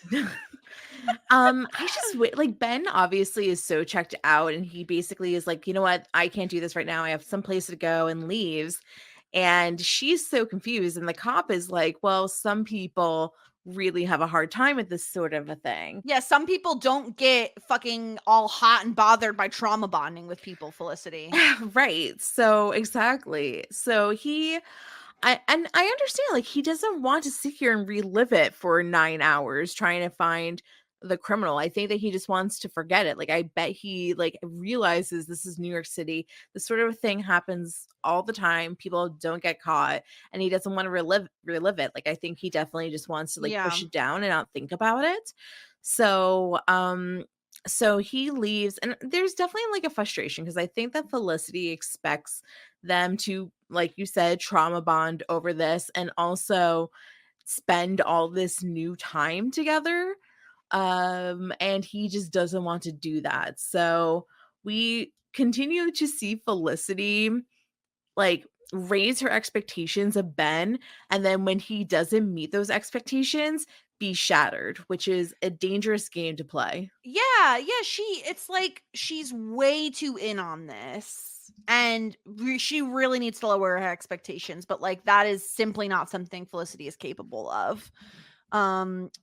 I just like, Ben obviously is so checked out, and he basically is like, you know what, I can't do this right now. I have some place to go, and leaves. And she's so confused. And the cop is like, well, some people really have a hard time with this sort of a thing. Yeah, some people don't get fucking all hot and bothered by trauma bonding with people, Felicity. Right. So exactly. So I understand, like, he doesn't want to sit here and relive it for 9 hours trying to find the criminal. I think that he just wants to forget it. Like, I bet he like realizes this is New York City. This sort of thing happens all the time. People don't get caught, and he doesn't want to relive it. Like, I think he definitely just wants to like push it down and not think about it. So so he leaves, and there's definitely like a frustration because I think that Felicity expects them to, like you said, trauma bond over this and also spend all this new time together. And he just doesn't want to do that. So we continue to see Felicity like raise her expectations of Ben, and then when he doesn't meet those expectations, be shattered, which is a dangerous game to play. Yeah, it's like she's way too in on this, and she really needs to lower her expectations, but like, that is simply not something Felicity is capable of.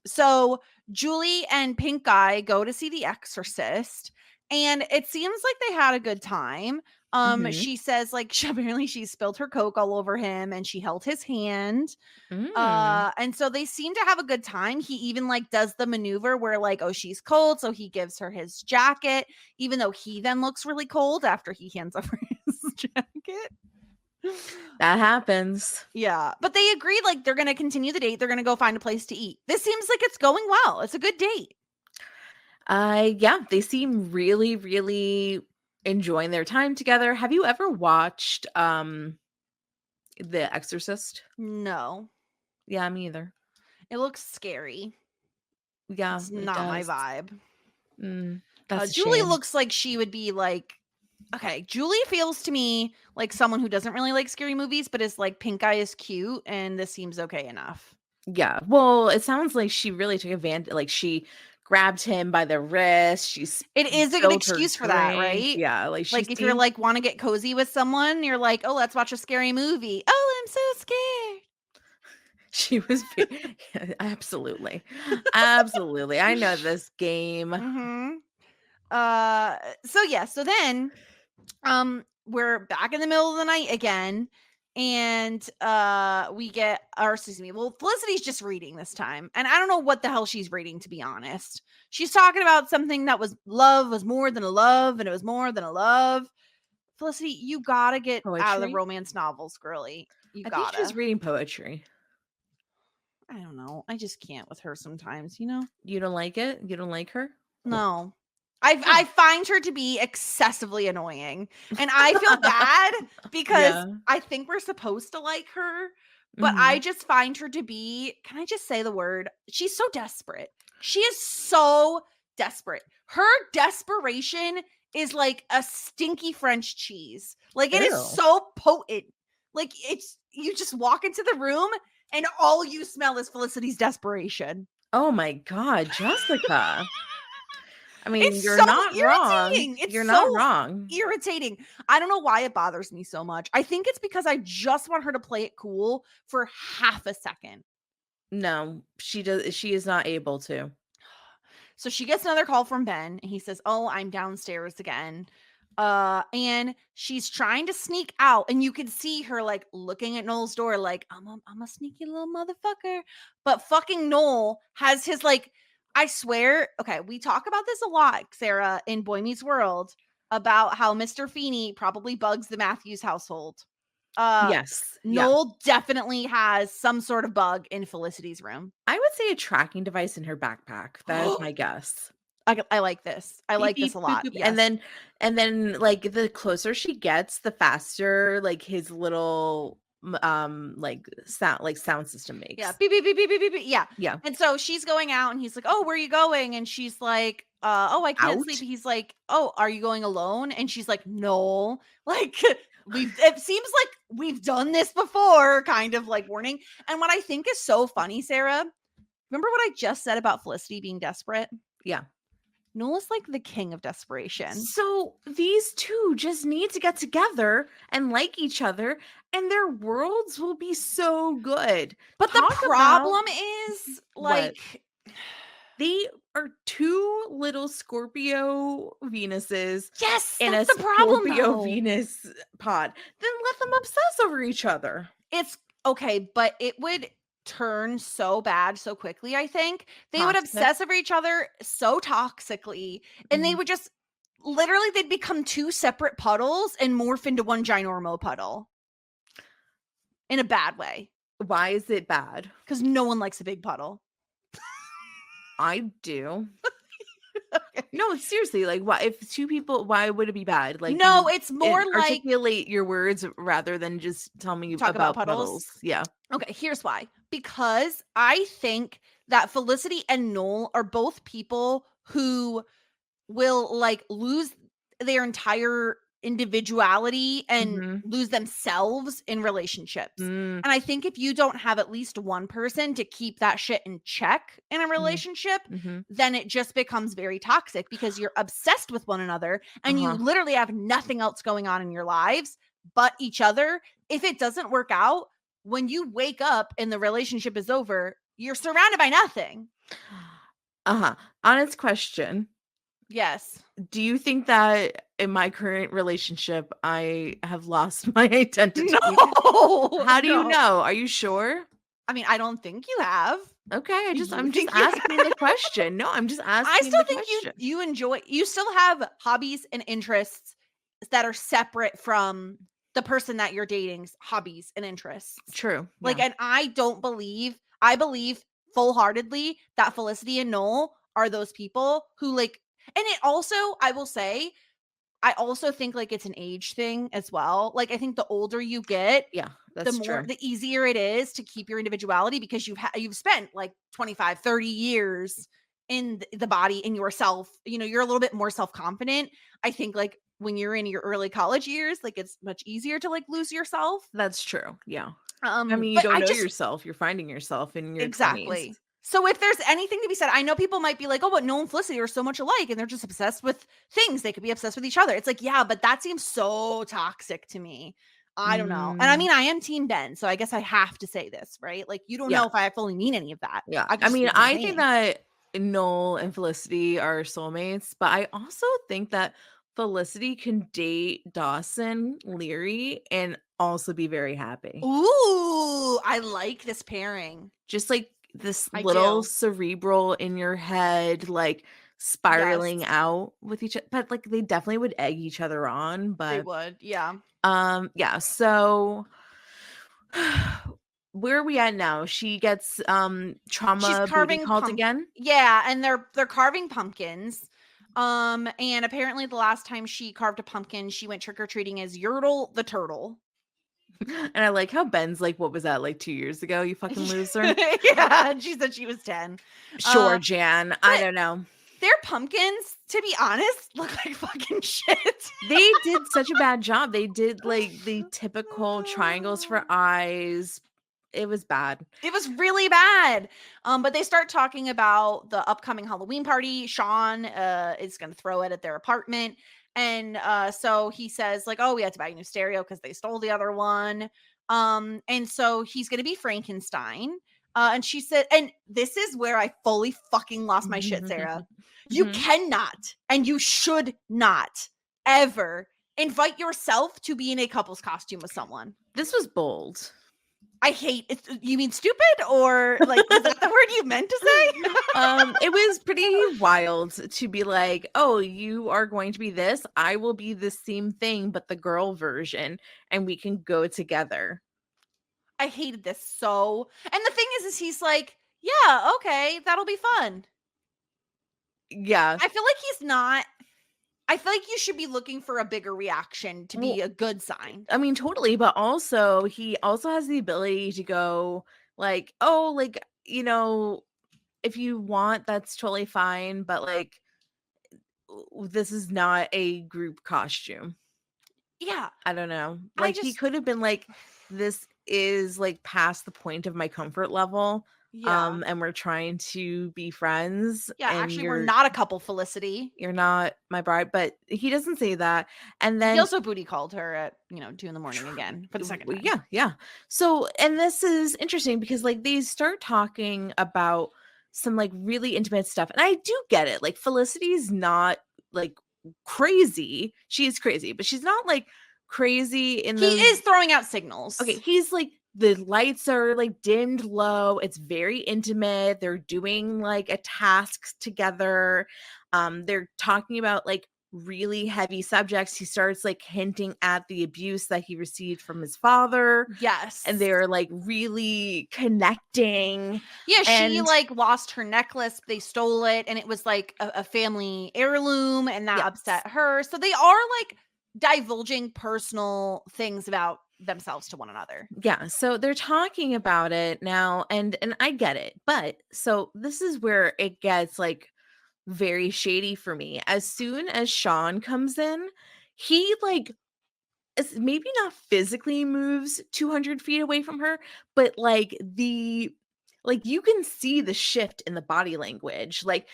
So Julie and Pink Guy go to see The Exorcist, and it seems like they had a good time. Mhm. She says, like, apparently she spilled her Coke all over him and she held his hand. Mm. And so they seem to have a good time. He even like does the maneuver where like, oh, she's cold, so he gives her his jacket, even though he then looks really cold after he hands over his jacket. That happens. Yeah, but they agreed, like, they're gonna continue the date. They're gonna go find a place to eat. This seems like it's going well. It's a good date. Yeah, they seem really, really enjoying their time together. Have you ever watched The Exorcist? No. Yeah, me either. It looks scary. Yeah, It's it not my does. vibe. That's a Julie shame. looks like she would be like, okay, Julie feels to me like someone who doesn't really like scary movies, but is like, pink eye is cute, and this seems okay enough. Yeah. Well, it sounds like she really took advantage. Like she grabbed him by the wrist. It is a good spilled her excuse for that, drink. right? Yeah. Like she Like if you're seemed. like want to get cozy with someone, you're like, oh, let's watch a scary movie. Oh, I'm so scared. She was yeah, absolutely. Absolutely. I know this game. So then we're back in the middle of the night again, and Felicity's just reading this time, and I don't know what the hell she's reading, to be honest. She's talking about something that was love was more than a love, and it was more than a love. Felicity, you gotta get out of the Poetry. romance novels, girly. You I think she was gotta. reading poetry. I don't know. I just can't with her sometimes, you know? You don't like it? You don't like her? No. I find her to be excessively annoying. And I feel bad because Yeah. I think we're supposed to like her, but Mhm. I just find her to be, can I just say the word? She's so desperate. She is so desperate. Her desperation is like a stinky French cheese. Like it is Ew. so potent. Like it's, you just walk into the room and all you smell is Felicity's desperation. Oh my God, Jessica. I mean, It's you're so not wrong. irritating. It's You're so not wrong. irritating. I don't know why it bothers me so much. I think it's because I just want her to play it cool for half a second. No, she does. She is not able to. So she gets another call from Ben, and he says, "Oh, I'm downstairs again." And she's trying to sneak out, and you can see her like looking at Noel's door, like, I'm a sneaky little motherfucker. But fucking Noel has his like, I swear, okay, we talk about this a lot, Sarah, in Boy Meets World, about how Mr. Feeney probably bugs the Matthews household. Yes. Yeah. Noel definitely has some sort of bug in Felicity's room. I would say a tracking device in her backpack. That is my guess. I like this. I Beep, like this beep, a boop, lot. boop. Yes. And then like the closer she gets, the faster like his little sound system makes. Yeah. Beep, beep, beep, beep, beep, beep, beep. Yeah. Yeah. And so she's going out and he's like, "Oh, where are you going?" And she's like, "Oh, I can't Out? sleep." He's like, "Oh, are you going alone?" And she's like, "No." Like it seems like we've done this before, kind of like warning. And what I think is so funny, Sarah, remember what I just said about Felicity being desperate? Yeah. Noel is like the king of desperation. So these two just need to get together and like each other, and their worlds will be so good. But Talk the about problem is what? like They are two little Scorpio Venuses yes, in a that's the problem. Scorpio Though. Venus pod. Then let them obsess over each other. It's okay, but it would turn so bad so quickly. I think they would Toxic. obsess over each other so toxically, and they Mhm. would just literally they'd become two separate puddles and morph into one ginormo puddle in a bad way. Why is it bad? Because no one likes a big puddle. I do. No, seriously, like why if two people why would it be bad? Like No, it's more like articulate your words rather than just tell me talk about about puddles. puddles. Yeah. Okay, here's why. Because I think that Felicity and Noel are both people who will like lose their entire individuality and Mhm. lose themselves in relationships. Mm, And I think if you don't have at least one person to keep that shit in check in a relationship, mhm. then it just becomes very toxic because you're obsessed with one another and you Uh-huh. literally have nothing else going on in your lives but each other. If it doesn't work out, when you wake up and the relationship is over, you're surrounded by nothing. Honest question. Yes. Do you think that in my current relationship I have lost my identity? No. How do you No. know? Are you sure? I mean, I don't think you have. Okay, I'm just think you asking the question. No, I'm just asking I still the think question. you still have hobbies and interests that are separate from the person that you're dating's hobbies and interests. True. Like, yeah. and I believe full-heartedly that Felicity and Noel are those people who like, and it also, I will say, I also think like it's an age thing as well. Like I think the older you get, Yeah, the that's more true. the easier it is to keep your individuality because you've spent like 25, 30 years in the body, in yourself. You know, you're a little bit more self-confident. I think like when you're in your early college years, like it's much easier to like lose yourself. That's true. Yeah. I mean, you But don't I know just yourself. You're finding yourself in your 20s. exactly. So if there's anything to be said, I know people might be like, "Oh, but Noel and Felicity are so much alike and they're just obsessed with things. They could be obsessed with each other." It's like, yeah, but that seems so toxic to me. I don't know. And I Mm, mean, I am Team Ben, so I guess I have to say this, right? Like, you don't yeah. know if I fully mean any of that. Yeah. I could I just be mean, I think campaigning. that Noel and Felicity are soulmates, but I also think that Felicity can date Dawson Leary and also be very happy. Ooh, I like this pairing. Just like this I little do. cerebral in your head, like Yes, spiraling out with each other. But like they definitely would egg each other on. they But would. Yeah. yeah, so where are we at now? She gets She's trauma booty carving called again. yeah, and they're carving pumpkins. And apparently the last time she carved a pumpkin, she went trick-or-treating as Yertle the turtle. And I like how Ben's like, what was that, like 2 years ago, you fucking loser? Yeah, and she said she was 10. Sure, Jan. I but don't know. their pumpkins, to be honest, look like fucking shit. They did such a bad job. They did like the typical triangles for eyes. It was bad. It was really bad. But they start talking about the upcoming Halloween party. Sean is going to throw it at their apartment. And so he says, like, oh, we had to buy a new stereo because they stole the other one. And so he's going to be Frankenstein. And she said, and this is where I fully fucking lost my shit, Sarah. You Mhm. cannot and you should not ever invite yourself to be in a couple's costume with someone. This was bold. I hate it. You mean stupid, or like was that the word you meant to say? It was pretty wild to be like, oh, you are going to be this. I will be the same thing, but the girl version, and we can go together. I hated this so. And the thing is he's like, yeah, okay, that'll be fun. Yeah. I feel like he's not. I feel like you should be looking for a bigger reaction to be Well, a good sign. I mean, totally, but also he also has the ability to go like, oh, like, if you want, that's totally fine, but like this is not a group costume. Yeah, I don't know. I Like he just could have been like, this is like past the point of my comfort level. yeah. And we're trying to be friends Yeah, and actually we're not a couple, Felicity. you're not my bride, but he doesn't say that. And He then also booty called her at, 2 a.m. again for the second time. yeah. So, and this is interesting because like they start talking about some like really intimate stuff. And I do get it. Like Felicity's not like crazy. She is crazy, but she's not like crazy in He the is throwing out signals. Okay, he's like the lights are like dimmed low. It's very intimate. They're doing like a task together. They're talking about like really heavy subjects. He starts like hinting at the abuse that he received from his father. Yes. And they're like really connecting. Yeah, she And like lost her necklace. They stole it, and it was like a family heirloom, and that yes. upset her. So they are like divulging personal things about themselves to one another. Yeah, so they're talking about it now, and I get it. But so this is where it gets like very shady for me. As soon as Sean comes in, he like maybe not physically moves 200 feet away from her, but like you can see the shift in the body language. Like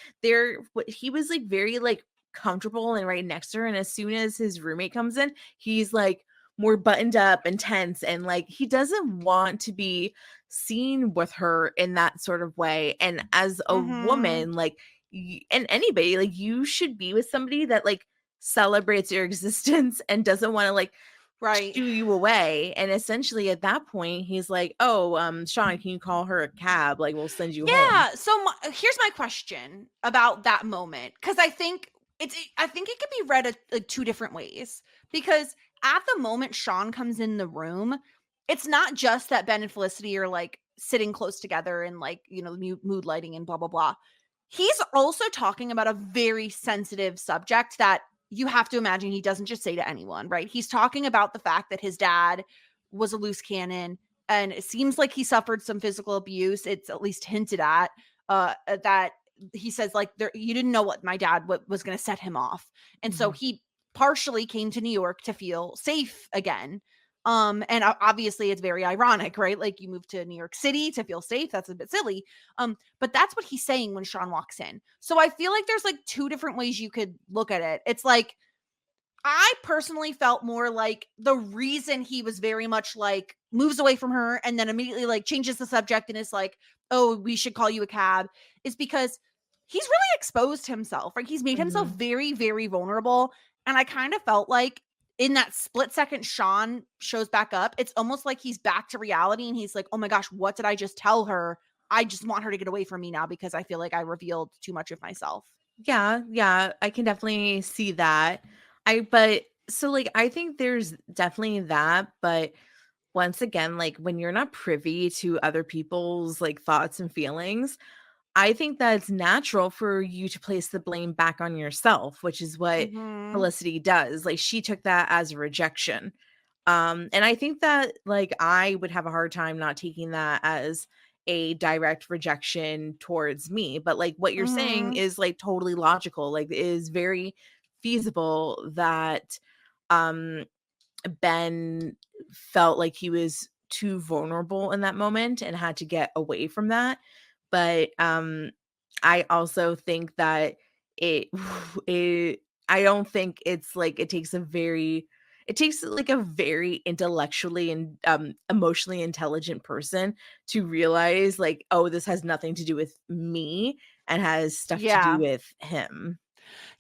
he was like very like comfortable and right next to her, and as soon as his roommate comes in, he's like more buttoned up and tense, and like he doesn't want to be seen with her in that sort of way. And as a woman, like and anybody, like you should be with somebody that like celebrates your existence and doesn't want to like Right. shoo you away. And essentially at that point he's like, oh, Sean, can you call her a cab, like we'll send you home. Yeah. So here's my question about that moment, because I think it could be read like two different ways. Because at the moment Sean comes in the room, it's not just that Ben and Felicity are like sitting close together and like mood lighting and blah blah blah. He's also talking about a very sensitive subject that you have to imagine he doesn't just say to anyone, right? He's talking about the fact that his dad was a loose cannon, and it seems like he suffered some physical abuse. It's at least hinted at that he says, like, you didn't know what my dad was going to set him off. And so he partially came to New York to feel safe again. And obviously it's very ironic, right? Like, you moved to New York City to feel safe. That's a bit silly. But that's what he's saying when Sean walks in. So I feel like there's like two different ways you could look at it. It's like, I personally felt more like the reason he was very much like moves away from her and then immediately like changes the subject and is like, oh, we should call you a cab, is because he's really exposed himself, right? He's made himself very, very vulnerable. And I kind of felt like in that split second Sean shows back up, it's almost like he's back to reality and he's like, oh my gosh, what did I just tell her? I just want her to get away from me now because I feel like I revealed too much of myself. Yeah, I can definitely see that. I think there's definitely that, but once again, like, when you're not privy to other people's like thoughts and feelings, I think that it's natural for you to place the blame back on yourself, which is what Felicity does. Like, she took that as a rejection. And I think that like I would have a hard time not taking that as a direct rejection towards me. But like what you're saying is like totally logical. Like, it is very feasible that um Ben felt like he was too vulnerable in that moment and had to get away from that. But I also think that it, it I don't think it's like it takes like a very intellectually and emotionally intelligent person to realize like, oh, this has nothing to do with me and has stuff to do with him.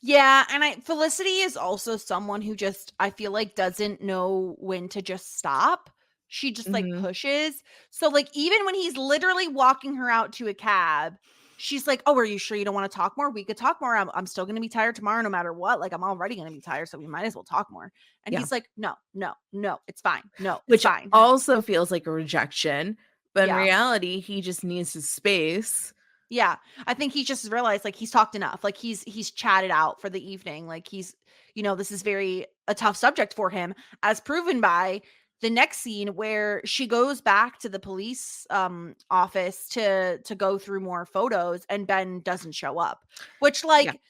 Yeah, and Felicity is also someone who just, I feel like, doesn't know when to just stop. She just like pushes. So like even when he's literally walking her out to a cab, she's like, "Oh, are you sure you don't want to talk more? We could talk more. I'm still going to be tired tomorrow no matter what. Like, I'm already going to be tired, so we might as well talk more." And Yeah. he's like, "No, it's fine. No, it's Which fine." also feels like a rejection, but in Yeah. reality, he just needs his space. Yeah, I think he just realized like he's talked enough. Like he's chatted out for the evening. Like he's, this is very a tough subject for him, as proven by the next scene where she goes back to the police office to go through more photos and Ben doesn't show up. Which, like,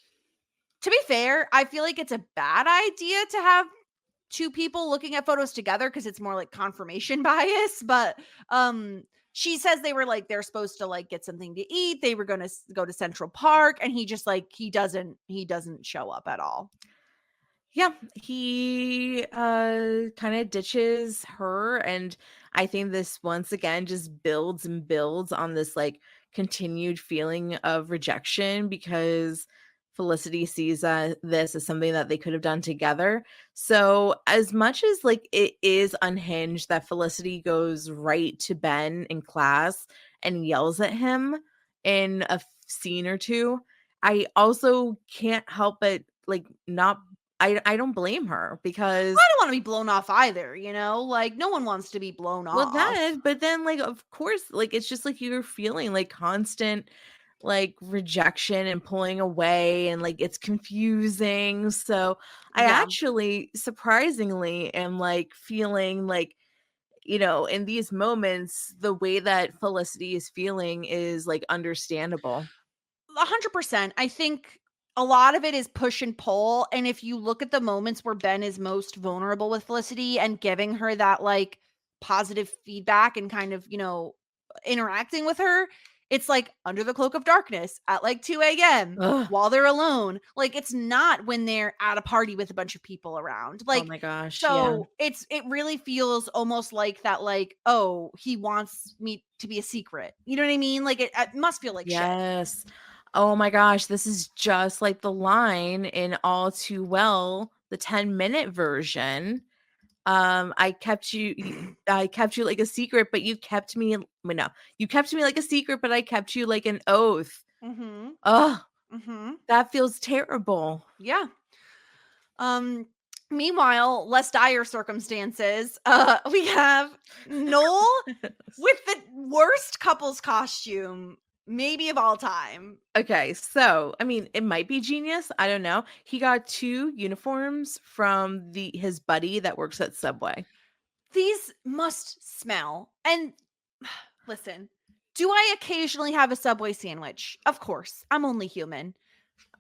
to be fair, I feel like it's a bad idea to have two people looking at photos together because it's more like confirmation bias. But she says they're supposed to like get something to eat. They were going to go to Central Park, and he just like he doesn't show up at all. Yeah, he kind of ditches her, and I think this once again just builds and builds on this like continued feeling of rejection because Felicity sees this as something that they could have done together. So as much as like it is unhinged that Felicity goes right to Ben in class and yells at him in a scene or two, I also can't help but like not I don't blame her because I don't want to be blown off either, like no one wants to be blown off. but then like of course like it's just like you're feeling like constant like rejection and pulling away and like it's confusing. So I actually surprisingly am like feeling like in these moments the way that Felicity is feeling is like understandable. 100%. I think a lot of it is push and pull. And if you look at the moments where Ben is most vulnerable with Felicity and giving her that like positive feedback and kind of, interacting with her, it's like under the cloak of darkness at like 2 a.m. while they're alone. Like, it's not when they're at a party with a bunch of people around. Like, oh my gosh. so it really feels almost like that, like, oh, he wants me to be a secret. You know what I mean? Like, it must feel like shit. Yes. Oh my gosh, this is just like the line in All Too Well, the 10-minute version. I kept you like a secret, but you kept me you kept me like a secret, but I kept you like an oath. Oh, that feels terrible. Yeah. Meanwhile, less dire circumstances. We have Noel with the worst couple's costume maybe of all time. Okay, so I mean, it might be genius. I don't know. He got 2 uniforms from his buddy that works at Subway. These must smell. And listen, do I occasionally have a Subway sandwich? Of course. I'm only human.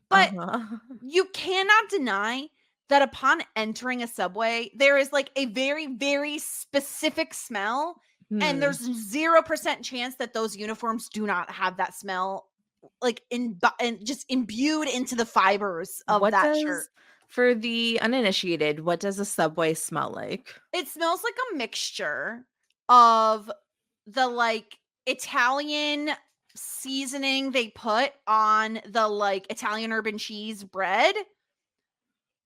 But Uh-huh. you cannot deny that upon entering a Subway, there is like a very, very specific smell. And there's 0% chance that those uniforms do not have that smell, like just imbued into the fibers of that shirt. For the uninitiated, what does a Subway smell like? It smells like a mixture of the like Italian seasoning they put on the like Italian urban cheese bread,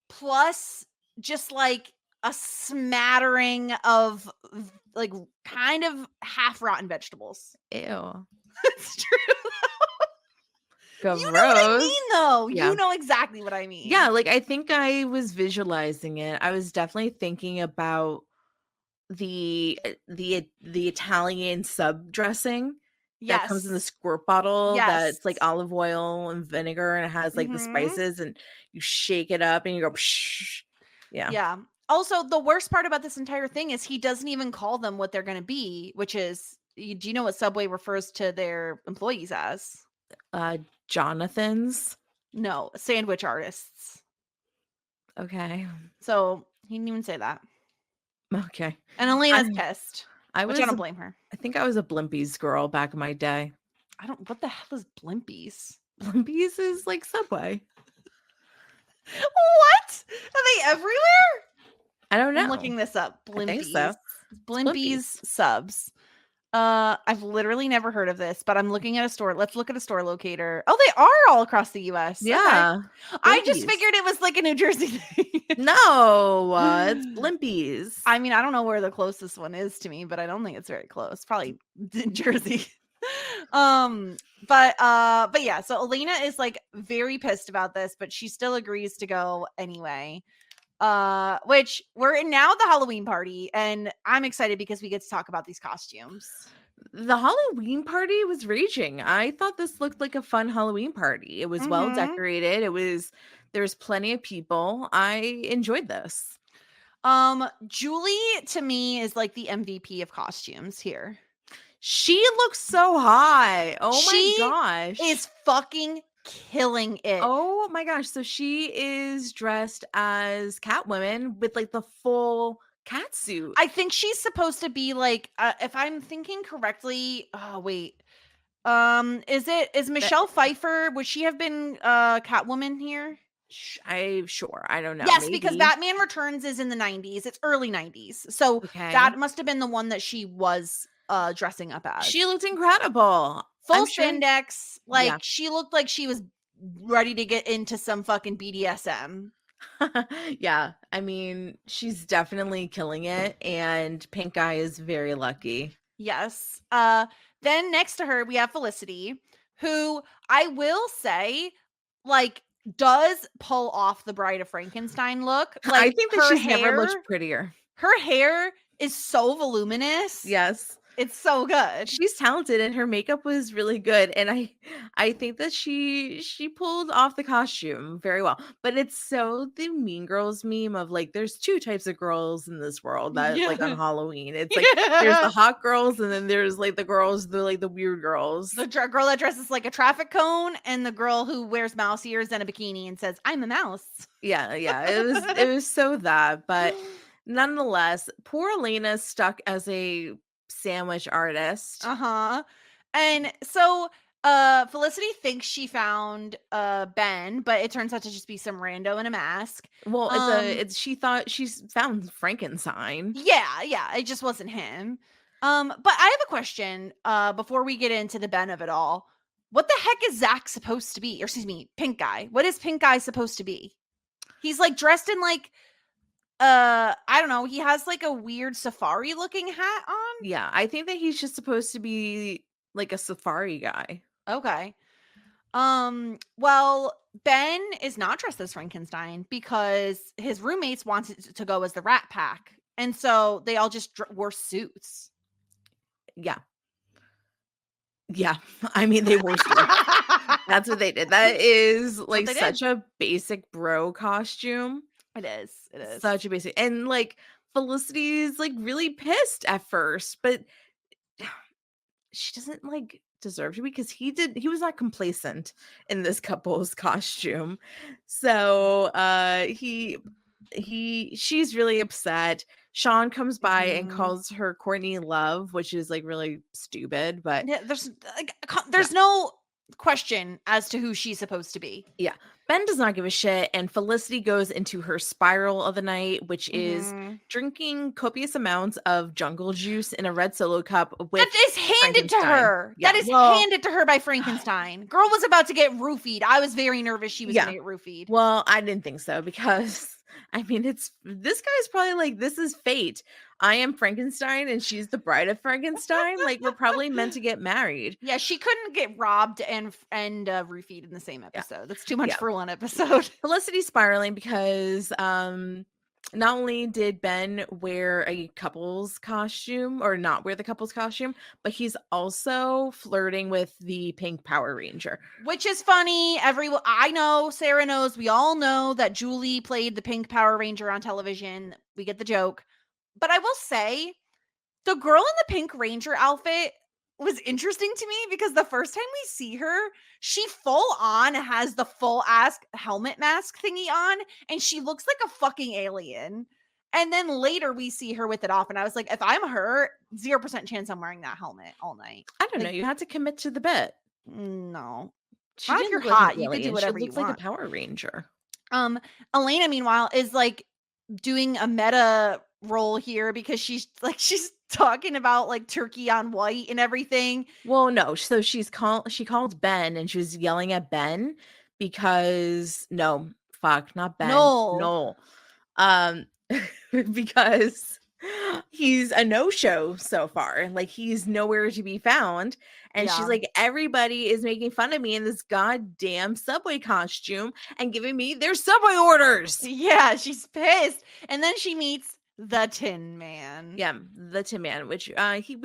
plus just like a smattering of like kind of half rotten vegetables. Ew. It's true. Gross. You know what I mean, though. Yeah. You know exactly what I mean. Yeah, like I think I was visualizing it. I was definitely thinking about the Italian sub dressing that comes in the squirt bottle that's like olive oil and vinegar, and it has like the spices, and you shake it up and you go psh. Yeah. Also, the worst part about this entire thing is he doesn't even call them what they're going to be, which is, do you know what Subway refers to their employees as? Jonathan's? No, sandwich artists. Okay. So he didn't even say that. Okay. And Elena's pissed. I don't blame her. I think I was a Blimpies girl back in my day. What the hell is Blimpies? Blimpies is like Subway. What? Are they everywhere? I don't know. I'm looking this up. Blimpies. I think so. Blimpies subs. I've literally never heard of this, but I'm looking at a store. Let's look at a store locator. Oh, they are all across the US. Yeah. Okay. I just figured it was like a New Jersey thing. No, it's Blimpies. I mean, I don't know where the closest one is to me, but I don't think it's very close. Probably Jersey. But yeah, so Elena is like very pissed about this, but she still agrees to go anyway. Which we're in now the Halloween party, and I'm excited because we get to talk about these costumes. The Halloween party was raging. I thought this looked like a fun Halloween party. It was well decorated. There's plenty of people. I enjoyed this. Julie to me is like the MVP of costumes here. She looks so hot. Oh my gosh. Is fucking killing it. Oh my gosh. So she is dressed as Catwoman with like the full cat suit. I think she's supposed to be like, if I'm thinking correctly, oh wait. Is Michelle Pfeiffer, would she have been Catwoman here? I don't know. Yes, maybe. Because Batman Returns is in the 90s. It's early 90s. So that must have been the one that she was dressing up as. She looked incredible. Full spandex. Like she looked like she was ready to get into some fucking BDSM. Yeah. I mean, she's definitely killing it, and Pink Eye is very lucky. Yes. Then next to her, we have Felicity, who I will say, like, does pull off the Bride of Frankenstein look. Like, I think that she's never looked prettier. Her hair is so voluminous. Yes. It's so good. She's talented, and her makeup was really good. And I think that she pulled off the costume very well. But it's so the Mean Girls meme of like, there's 2 types of girls in this world that like on Halloween. It's like there's the hot girls, and then there's like the girls, the weird girls. The girl that dresses like a traffic cone, and the girl who wears mouse ears and a bikini and says, "I'm a mouse." Yeah. It was so that, but nonetheless, poor Elena stuck as a sandwich artist. And so Felicity thinks she found Ben, but it turns out to just be some rando in a mask. Well, she thought she's found Frankenstein. Yeah, it just wasn't him. But I have a question before we get into the Ben of it all. What the heck is Zach supposed to be? Or excuse me, Pink Guy. What is Pink Guy supposed to be? He's like dressed in like I don't know, he has like a weird safari looking hat on. Yeah, I think that he's just supposed to be like a safari guy. Okay. Well, Ben is not dressed as Frankenstein because his roommates wanted to go as the Rat Pack, and so they all just wore suits. Yeah. Yeah, I mean, they were switched. That's what they did. That is what like they such did. a basic bro costume. It is. It is. Such a basic, and like Felicity's like really pissed at first, but she doesn't like deserve to be because he was not complacent in this couple's costume. So she's really upset. Sean comes by and Mhm. calls her Courtney Love, which is like really stupid, but Yeah, there's no question as to who she's supposed to be. yeah. Ben does not give a shit, and Felicity goes into her spiral of the night, which is Mhm. drinking copious amounts of jungle juice in a red Solo cup with That is handed to Frankenstein. her. Yeah, That is well, handed to her by Frankenstein. Girl was about to get roofied. I was very nervous she was yeah. going to get roofied. Well, I didn't think so because I mean, this guy's probably like, this is fate. I am Frankenstein and she's the bride of Frankenstein. Like, we're probably meant to get married. Yeah, she couldn't get robbed and roofied in the same episode. That's too much Yeah. for one episode. Felicity's spiraling because not only did Ben wear a couple's costume or not wear the couple's costume, but he's also flirting with the pink Power Ranger. Which is funny. Everyone, I know, Sarah knows, we all know that Julie played the pink Power Ranger on television. We get the joke. But I will say, the girl in the pink Ranger outfit was interesting to me because the first time we see her, she full on has the full ass helmet mask thingy on, and she looks like a fucking alien. And then later we see her with it off, and I was like, if I'm her, 0% chance I'm wearing that helmet all night. I don't know. Like, You had to commit to the bit. no. She Not if didn't you're look like an hot, you can do alien. whatever She you looks like want. a Power Ranger. Elena, meanwhile, is like doing a meta role here because she's talking about like turkey on white and everything. Well, no. So she called Ben and she was yelling at Ben because no, fuck, not Ben. No. Because he's a no-show so far. Like he's nowhere to be found. And she's Yeah. like, everybody is making fun of me in this goddamn Subway costume and giving me their Subway orders. Yeah, she's pissed. And then she meets the Tin Man. Yeah, the Tin Man, which we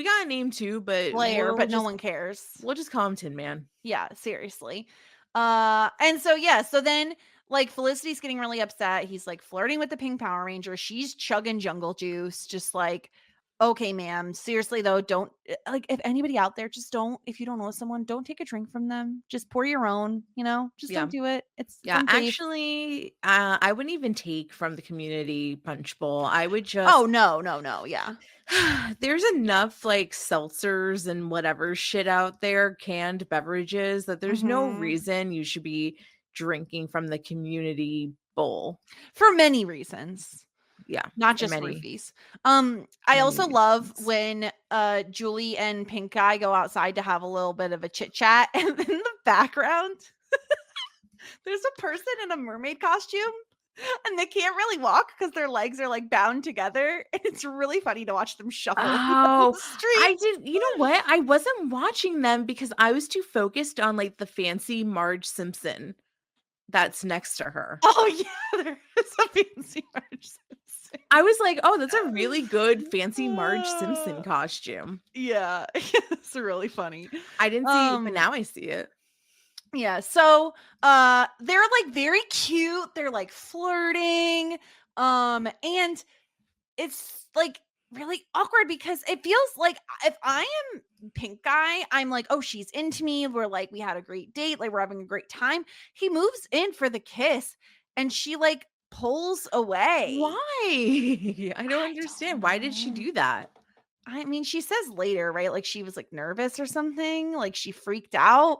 got a name too, but Blair, but no one cares. We'll just call him Tin Man. Yeah, seriously. And so so then like Felicity's getting really upset. He's like flirting with the pink Power Ranger. She's chugging jungle juice, just like, okay, ma'am. Seriously though, don't like if anybody out there, just don't, if you don't know someone, don't take a drink from them. Just pour your own, just don't do it. It's unsafe. Actually, I wouldn't even take from the community punch bowl. I would just Oh no, yeah. There's enough like seltzers and whatever shit out there, canned beverages, that there's no reason you should be drinking from the community bowl. For many reasons. Yeah. Not just roofies. I also love when Julie and Pink Guy go outside to have a little bit of a chit chat, and in the background there's a person in a mermaid costume and they can't really walk because their legs are like bound together, and it's really funny to watch them shuffle down the street. You know what? I wasn't watching them because I was too focused on like the fancy Marge Simpson that's next to her. Oh yeah, there is a fancy Marge Simpson. I was like, oh, that's a really good fancy Marge Simpson costume. Yeah, it's really funny. I didn't see it, but now I see it. Yeah, so they're like very cute. They're like flirting. And it's like really awkward because it feels like if I am Pink Guy, I'm like, oh, she's into me. We're like, we had a great date, like we're having a great time. He moves in for the kiss and she like pulls away. Why? I don't understand. Why did she do that? I mean, she says later, right? Like she was like nervous or something, like she freaked out.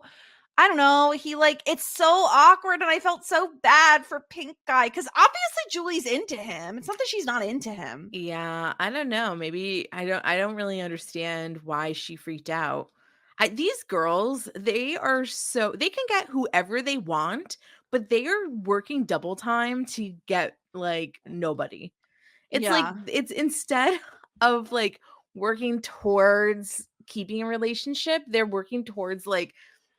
I don't know. He like, it's so awkward, and I felt so bad for Pink Guy because obviously Julie's into him. It's not that she's not into him. Yeah, I don't know. Maybe I don't really understand why she freaked out. These girls, they can get whoever they want, but they are working double time to get like nobody. It's like it's instead of like working towards keeping a relationship, they're working towards like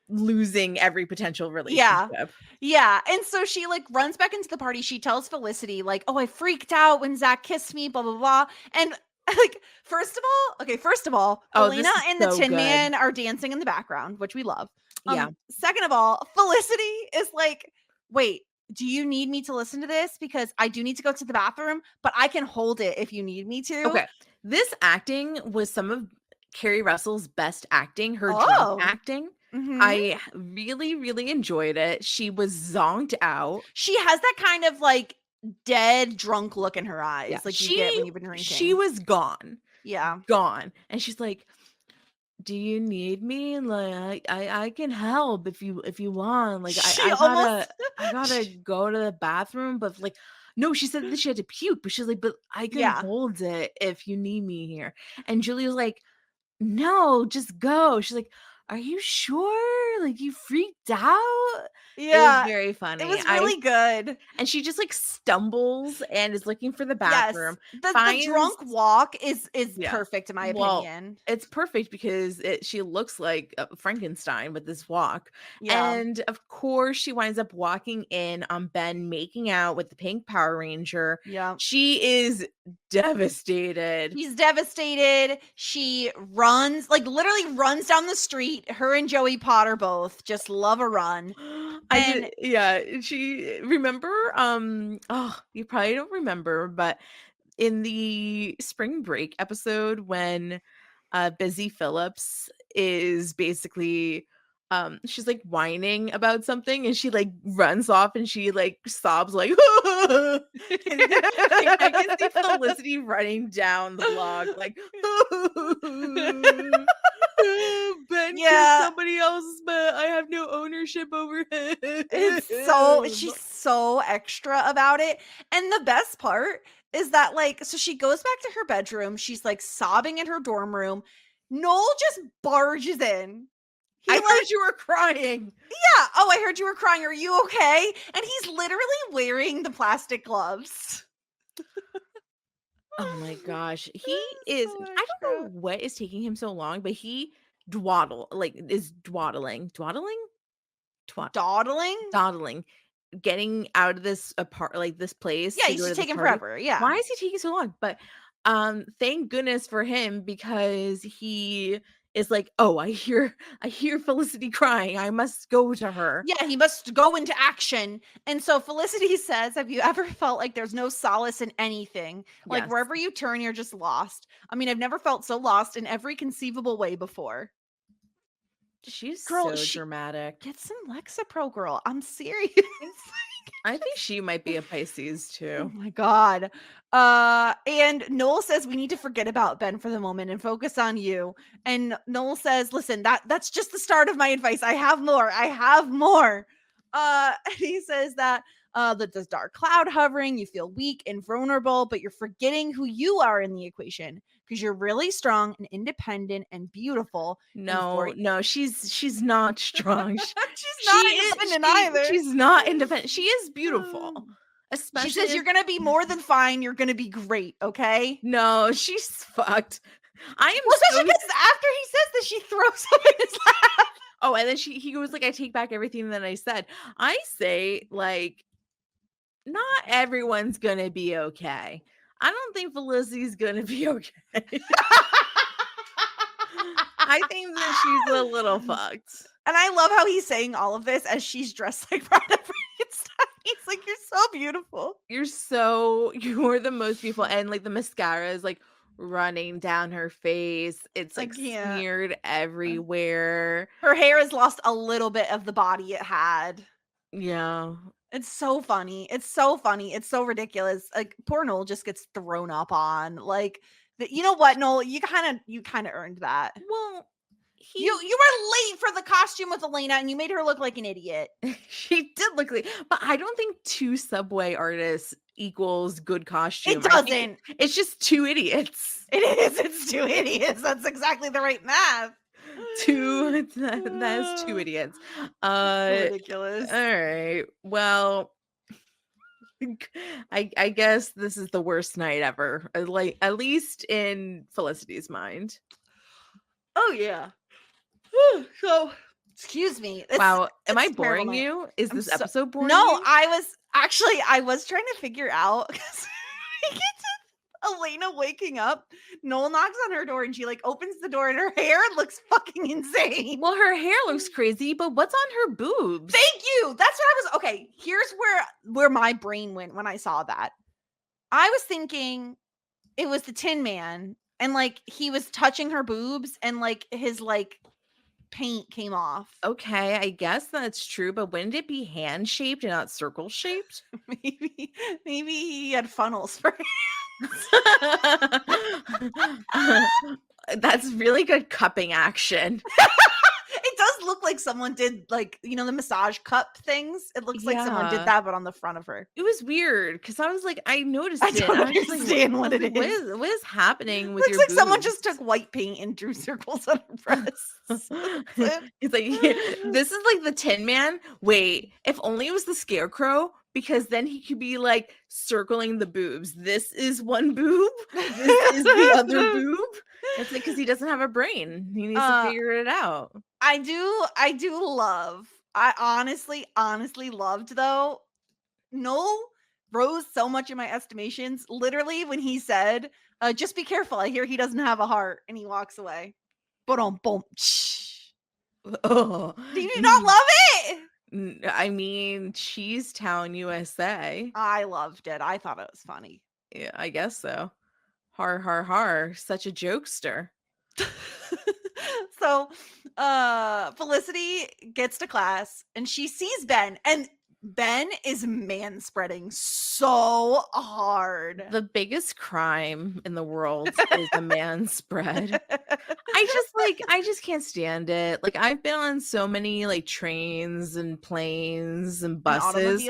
losing every potential relationship. Yeah. And so she like runs back into the party. She tells Felicity like, oh, I freaked out when Zach kissed me, blah, blah, blah. And Like, first of all, Oh, Elena this is and the so Tin good. Man are dancing in the background, which we love. Yeah. Second of all, Felicity is like, wait, do you need me to listen to this? Because I do need to go to the bathroom, but I can hold it if you need me to. Okay. This acting was some of Carrie Russell's best acting, her drunk Oh. acting. Mhm. I really, really enjoyed it. She was zonked out. She has that kind of like dead drunk look in her eyes, Yeah. like you get when you've been drinking. She was gone. Yeah. Gone. And she's like, do you need me? Like I can help if you want. Like She I almost gotta go to the bathroom, but like no, she said that she had to puke, but she's like, but I can Yeah. hold it if you need me here. And Julie was like, no, just go. She's like, are you sure? Like you freaked out? It was Yeah. very funny. It was really good. And she just like stumbles and is looking for the Yes. bathroom. The drunk walk is Yeah. perfect in my Well, opinion. it's perfect because she looks like Frankenstein with this walk. Yeah. And of course, she winds up walking in on Ben making out with the pink Power Ranger. Yeah. She is devastated. She's devastated. She runs, like literally runs down the street. Her and Joey Potter both just love a run. She remember you probably don't remember, but in the spring break episode when Busy Phillips is basically she's like whining about something and she like runs off and she like sobs like and I can see Felicity running down the block like Ben kissed somebody else, but I have no ownership over him. She's so extra about it. And the best part is that like, so she goes back to her bedroom. She's like sobbing in her dorm room. Noel just barges in. I heard you were crying. Yeah. Oh, I heard you were crying. Are you okay? And he's literally wearing the plastic gloves. Oh my gosh. He is, I don't know what is taking him so long, but he is dawdling, getting out of this this place. Yeah, he's just taking forever. Yeah. Why is he taking so long? But thank goodness for him because he is like, oh, I hear Felicity crying. I must go to her. Yeah, he must go into action. And so Felicity says, have you ever felt like there's no solace in anything? Like wherever you turn, you're just lost. I mean, I've never felt so lost in every conceivable way before. She's so dramatic. Get some Lexapro, girl. I'm serious. I think she might be a Pisces too. Oh my God. And Noel says we need to forget about Ben for the moment and focus on you. And Noel says, listen, that's just the start of my advice. I have more. And he says that there's dark cloud hovering, you feel weak and vulnerable, but you're forgetting who you are in the equation because you're really strong and independent and beautiful. No, she's not strong. She's not independent either. She's not independent. She is beautiful. Especially she says you're gonna be more than fine. You're gonna be great. Okay. No, she's fucked. Especially because after he says that, she throws up in his lap. Oh, and then he goes like, I take back everything that I said. I say like, not everyone's gonna be okay. I don't think Felicity's gonna be okay. I think that she's a little fucked. And I love how he's saying all of this as she's dressed like Brad Frankenstein. He's like, you're so beautiful. You're the most beautiful. And like the mascara is like running down her face. It's like smeared everywhere. Her hair has lost a little bit of the body it had. Yeah. It's so funny. It's so ridiculous. Like poor Noel just gets thrown up on. Like, you know what, Noel? You kind of earned that. Well, you were late for the costume with Elena and you made her look like an idiot. She did look like, but I don't think 2 Subway artists equals good costume. It doesn't. It's just 2 idiots. It is. It's 2 idiots. That's exactly the right math. That is 2 idiots. Ridiculous. All right. Well, I guess this is the worst night ever. Like at least in Felicity's mind. Oh yeah. So, excuse me. Wow, am I boring you? Is this episode boring? No, you? I was trying to figure out because Elena waking up, Noel knocks on her door and she like opens the door and her hair looks fucking insane. Well, her hair looks crazy, but what's on her boobs? Thank you. That's what I was. Okay, here's where my brain went when I saw that. I was thinking it was the Tin Man and like he was touching her boobs and like his like paint came off. Okay, I guess that's true, but wouldn't it be hand shaped and not circle shaped? Maybe he had funnels for That's really good cupping action. It does look like someone did like, you know, the massage cup things. It looks like someone did Yeah. that, but on the front of her. It was weird because I was like, I noticed I it. don't and I was like, understand what it what is. what is happening with Looks your like someone boobs? just took white paint and drew circles on her breasts. It's like this is like the Tin Man. Wait, if only it was the Scarecrow, because then he could be like circling the boobs. This is one boob. This is the other boob. It's like because he doesn't have a brain. He needs to figure it out. I do love. I honestly loved though. Noel rose so much in my estimations. Literally, when he said, "Just be careful. I hear he doesn't have a heart," and he walks away. Boom. Oh, Do you not love it? I mean, Cheese Town, USA. I loved it. I thought it was funny. Yeah, I guess so. Har har har! Such a jokester. So Felicity gets to class and she sees Ben, and Ben is manspreading so hard. The biggest crime in the world is a man spread. I just can't stand it. Like I've been on so many like trains and planes and buses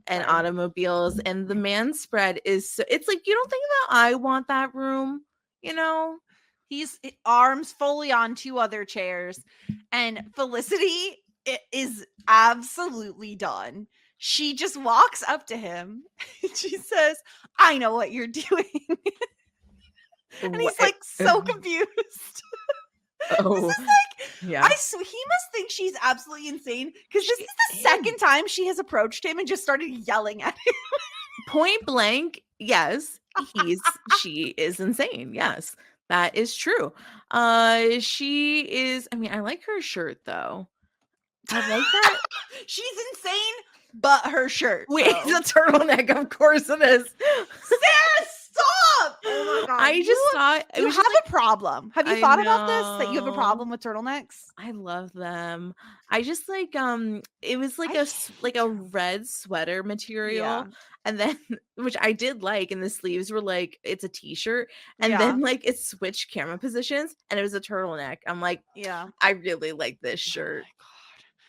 and automobiles, and the man spread is so, it's like you don't think that I want that room, you know? He's arms fully on two other chairs, and Felicity is absolutely done. She just walks up to him and she says, "I know what you're doing." And he's like so confused. Oh, This is like, yeah. he must think she's absolutely insane because this is the second time she has approached him and just started yelling at him. Point blank, yes, she is insane. Yes, that is true. She is. I mean, I like her shirt though. I like that. She's insane, but her shirt. Wait, it's a turtleneck. Of course it is. Sis, stop! Oh my god! I just thought it You was have just a problem. Have you I thought about this? That you have a know. problem with turtlenecks? I love them. I just like it was like I like a red sweater material, Yeah. and then which I did like, and the sleeves were like it's a t-shirt, and Yeah. then like it switched camera positions and it was a turtleneck. I'm like, Yeah. I really like this Oh shirt. my god.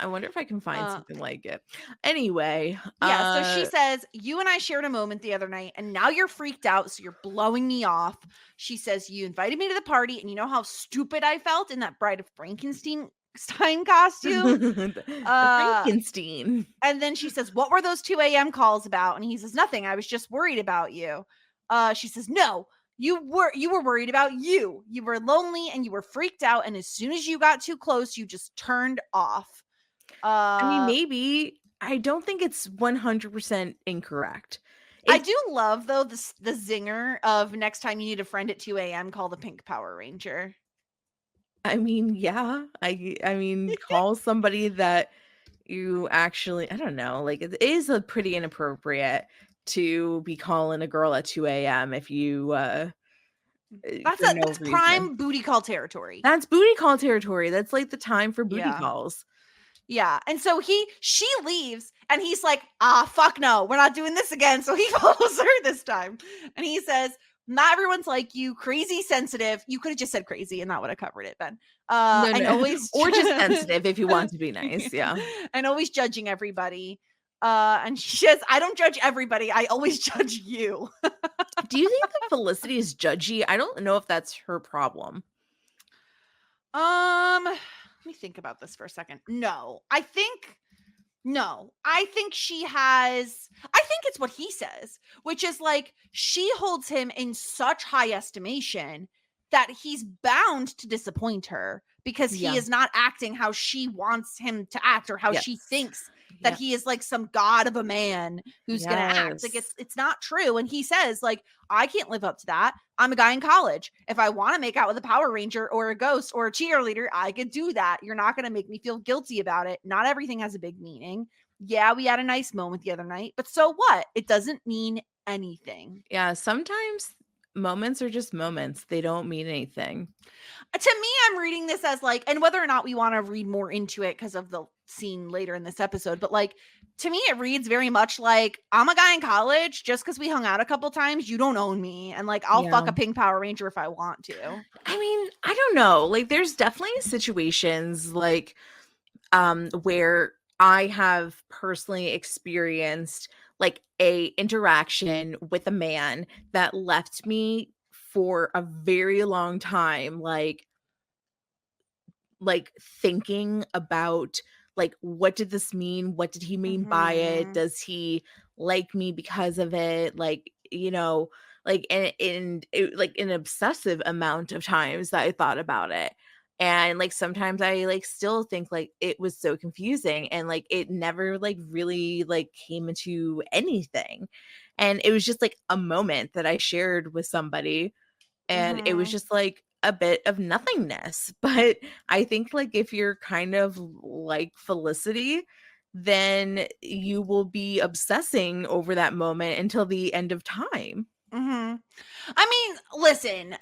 I wonder if I can find something like it. Anyway, Yeah, so she says, "You and I shared a moment the other night, and now you're freaked out, so you're blowing me off." She says, "You invited me to the party, and you know how stupid I felt in that Bride of Frankenstein costume?" the Frankenstein. And then she says, "What were those 2 a.m. calls about?" And he says, "Nothing. I was just worried about you." She says, "No, you were worried about you. You were lonely and you were freaked out, and as soon as you got too close, you just turned off." I mean, maybe I don't think it's 100% incorrect. I do love though the zinger of next time you need a friend at 2 a.m. call the Pink Power Ranger. I mean, yeah. I mean, call somebody that you actually, I don't know, like it is a pretty inappropriate to be calling a girl at 2 a.m. if you That's prime booty call territory. That's booty call territory. That's like the time for booty Yeah. calls. Yeah. And so she leaves and he's like, fuck no, we're not doing this again. So he follows her this time. And he says, "Not everyone's like you, crazy sensitive." You could have just said crazy and that would have covered it, Ben. And always or just sensitive if you want to be nice. Yeah. And always judging everybody. And she says, "I don't judge everybody. I always judge you." Do you think that Felicity is judgy? I don't know if that's her problem. Let me think about this for a second. No, I think she has, I think it's what he says, which is like she holds him in such high estimation that he's bound to disappoint her because he is not acting how she wants him to act or how she thinks that he is like some god of a man who's gonna act. Like it's not true. And he says, like, I can't live up to that. I'm a guy in college. If I want to make out with a Power Ranger or a ghost or a cheerleader, I could do that. You're not gonna make me feel guilty about it. Not everything has a big meaning. Yeah, we had a nice moment the other night, but so what? It doesn't mean anything. Yeah, sometimes moments are just moments. They don't mean anything. To me, I'm reading this as like, and whether or not we want to read more into it because of the scene later in this episode, but like, to me, it reads very much like, I'm a guy in college. Just because we hung out a couple times, you don't own me. And like, I'll fuck a pink Power Ranger if I want to. I mean, I don't know. Like, there's definitely situations like where I have personally experienced like a interaction with a man that left me for a very long time, like thinking about like, what did this mean? What did he mean by it? Does he like me because of it? Like, you know, like and it, like an obsessive amount of times that I thought about it. And like sometimes I like still think like it was so confusing and like it never like really like came into anything. And it was just like a moment that I shared with somebody and it was just like a bit of nothingness. But I think like if you're kind of like Felicity, then you will be obsessing over that moment until the end of time. I mean, listen,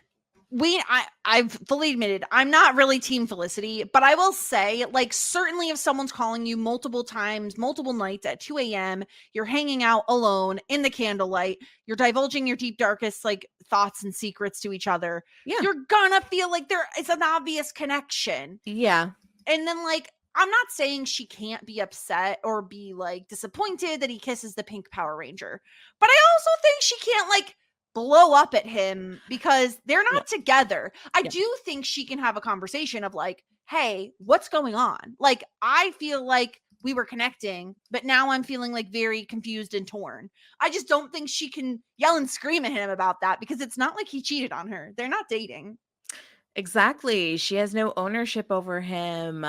I've fully admitted I'm not really team Felicity, but I will say, like, certainly if someone's calling you multiple times, multiple nights at 2 a.m., you're hanging out alone in the candlelight, you're divulging your deep, darkest, like, thoughts and secrets to each other, you're gonna feel like there is an obvious connection. Yeah. And then, like, I'm not saying she can't be upset or be, like, disappointed that he kisses the pink Power Ranger, but I also think she can't, like, blow up at him because they're not together. I do think she can have a conversation of like, hey, what's going on? Like, I feel like we were connecting, but now I'm feeling like very confused and torn. I just don't think she can yell and scream at him about that because it's not like he cheated on her. They're not dating. Exactly. She has no ownership over him.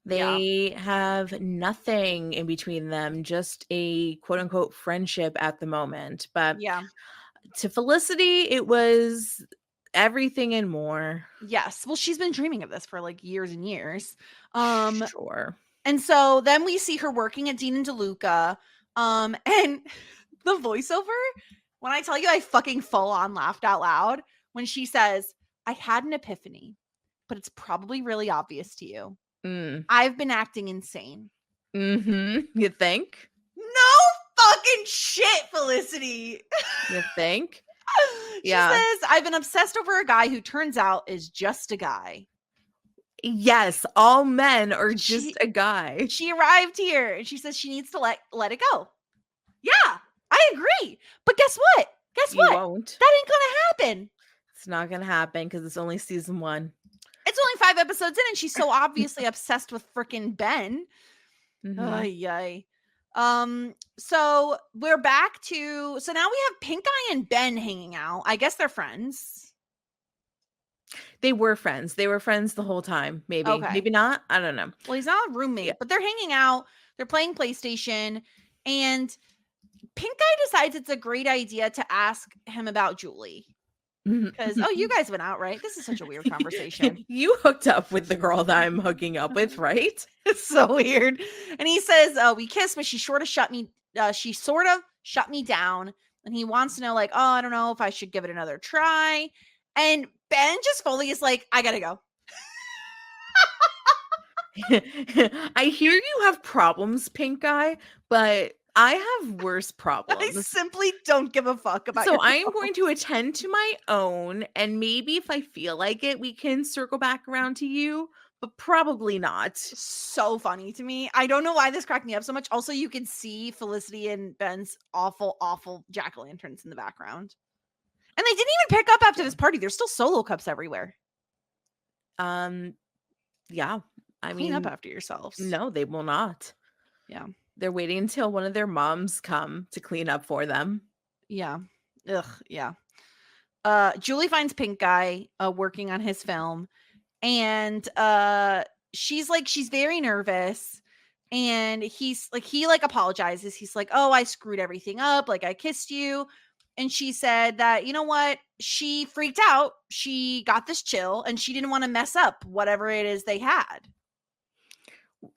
They have nothing in between them, just a quote unquote friendship at the moment. But to Felicity, it was everything and more. Yes. Well, she's been dreaming of this for like years and years. Sure. And so then we see her working at Dean and DeLuca. And the voiceover, when I tell you I fucking full on laughed out loud when she says, I had an epiphany, but it's probably really obvious to you. I've been acting insane. You think? No fucking shit, Felicity. You think? She says, I've been obsessed over a guy who turns out is just a guy. Yes, all men are just a guy. She arrived here and she says she needs to let it go. Yeah, I agree. But guess what? You won't. That ain't gonna happen. It's not gonna happen because it's only season 1. It's only 5 episodes in and she's so obviously obsessed with freaking Ben. Yay. So we're back to, so now we have Pink Eye and Ben hanging out. I guess they're friends. They were friends. They were friends the whole time. Maybe. Okay. Maybe not. I don't know. Well, he's not a roommate, but they're hanging out. They're playing PlayStation. And Pink Eye decides it's a great idea to ask him about Julie. Because, you guys went out, right? This is such a weird conversation. You hooked up with the girl that I'm hooking up with, right? It's so weird. And he says, we kissed, but she sort of shut me down. And he wants to know, like, I don't know if I should give it another try. And Ben just fully is like, I gotta go. I hear you have problems, Pink Eye, but I have worse problems. I simply don't give a fuck about So I am going to attend to my own, and maybe if I feel like it, we can circle back around to you, but probably not. So funny to me. I don't know why this cracked me up so much. Also, you can see Felicity and Ben's awful jack-o'-lanterns in the background. And they didn't even pick up after this party. There's still solo cups everywhere. Yeah. I Clean mean, up after yourselves. No, they will not. Yeah. They're waiting until one of their moms come to clean up for them. Yeah. Ugh. Yeah. Julie finds Pink Guy working on his film, and she's very nervous. And he's like, he like apologizes. He's like, oh, I screwed everything up. Like I kissed you. And she said that, you know what? She freaked out. She got this chill and she didn't want to mess up whatever it is they had.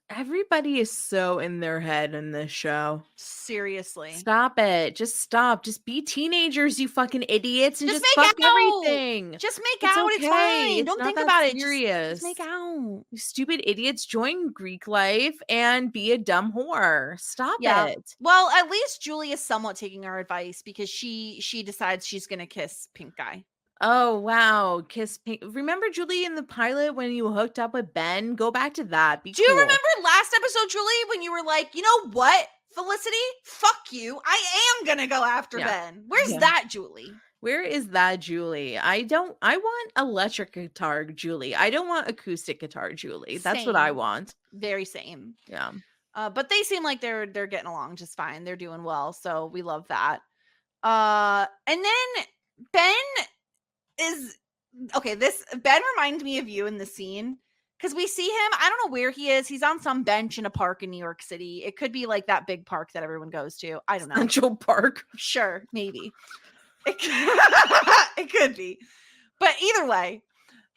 Everybody is so in their head in this show. Seriously. Stop it. Just stop. Just be teenagers, you fucking idiots, and just make fuck out. everything. Just make It's out. okay. It's fine. It's Don't not think that about serious. it. Just make out. You stupid idiots, join Greek life and be a dumb whore. Stop it. Well, at least Julie is somewhat taking our advice because she decides she's gonna kiss Pink Guy. Oh wow, kiss Pink. Remember Julie in the pilot when you hooked up with Ben? Go back to that. Do you remember last episode, Julie, when you were like, you know what, Felicity? Fuck you. I am gonna go after Ben. Where's that, Julie? Where is that Julie? I want electric guitar Julie. I don't want acoustic guitar Julie. That's what I want. Very same. Yeah. But they seem like they're getting along just fine. They're doing well, so we love that. And then Ben is okay. Ben reminds me of you in the scene because we see him. I don't know where he is. He's on some bench in a park in New York City. It could be like that big park that everyone goes to. I don't know. Central Park. Sure, maybe. It could be. But either way,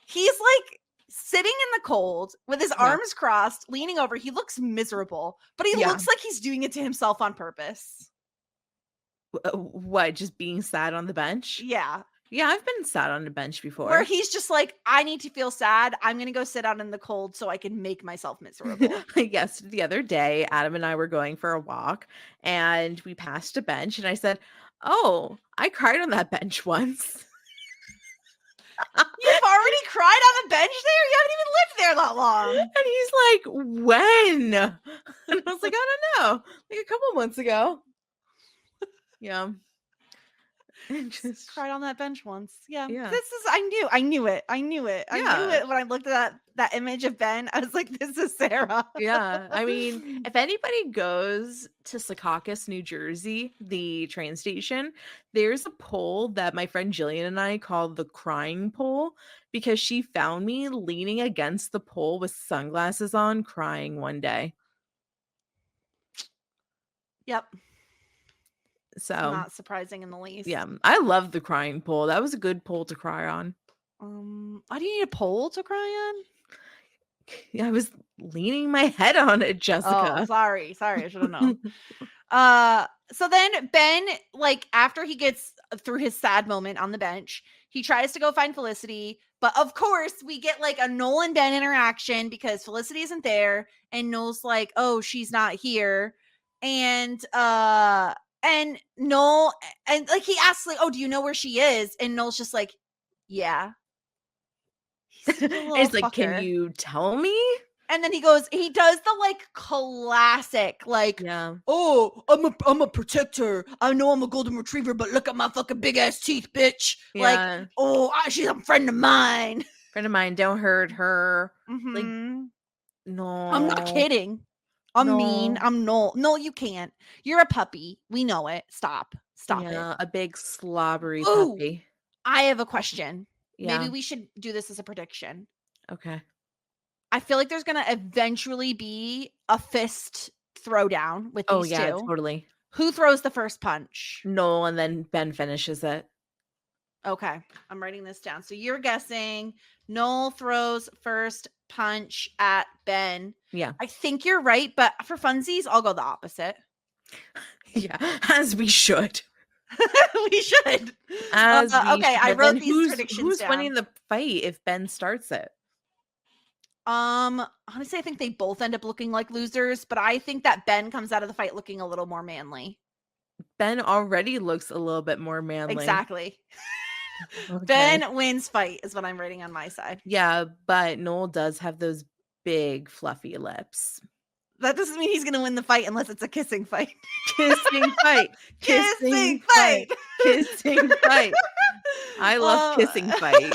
he's like sitting in the cold with his arms crossed, leaning over. He looks miserable, but he looks like he's doing it to himself on purpose. What? Just being sad on the bench? Yeah. Yeah, I've been sat on a bench before. Where he's just like, I need to feel sad. I'm going to go sit out in the cold so I can make myself miserable. Yes, the other day, Adam and I were going for a walk and we passed a bench and I said, oh, I cried on that bench once. You've already cried on a bench there? You haven't even lived there that long. And he's like, when? And I was like, I don't know. Like a couple months ago. Yeah. Just cried on that bench once. Yeah. Yeah. I knew it. I knew it when I looked at that image of Ben. I was like, this is Sarah. Yeah. I mean, if anybody goes to Secaucus, New Jersey, the train station, there's a pole that my friend Jillian and I call the crying pole because she found me leaning against the pole with sunglasses on, crying one day. Yep. So not surprising in the least. Yeah, I love the crying pole. That was a good pole to cry on. Why do you need a pole to cry on? Yeah, I was leaning my head on it, Jessica. Oh, sorry, I should have known. So then Ben, like after he gets through his sad moment on the bench, he tries to go find Felicity, but of course we get like a Noel and Ben interaction because Felicity isn't there, and Noel's like, "Oh, she's not here," and Noel, and like he asks like, "Oh, do you know where she is?" And Noel's just like, "Yeah." It's like, "Can you tell me?" And then he does the like classic, like, "Oh, I'm a protector. I know I'm a golden retriever, but look at my fucking big ass teeth, bitch." Yeah. Like, "Oh, she's a friend of mine. Don't hurt her." Like, no, I'm not kidding. I'm mean. I'm no, you can't. You're a puppy. We know it. Stop it. A big slobbery puppy. I have a question. Yeah. Maybe we should do this as a prediction. Okay. I feel like there's gonna eventually be a fist throwdown with these two. Totally. Who throws the first punch? Noel, and then Ben finishes it. Okay, I'm writing this down. So you're guessing Noel throws first punch at Ben. Yeah. I think you're right, but for funsies, I'll go the opposite. Yeah, as we should. We should. As we okay, should. I wrote Then these predictions Who's down. winning the fight if Ben starts it? Honestly, I think they both end up looking like losers, but I think that Ben comes out of the fight looking a little more manly. Ben already looks a little bit more manly. Exactly. Okay. Ben wins fight is what I'm writing on my side. Yeah, but Noel does have those big fluffy lips. That doesn't mean he's going to win the fight unless it's a kissing fight. Kissing fight. Kissing fight. Kissing fight. I love kissing fight.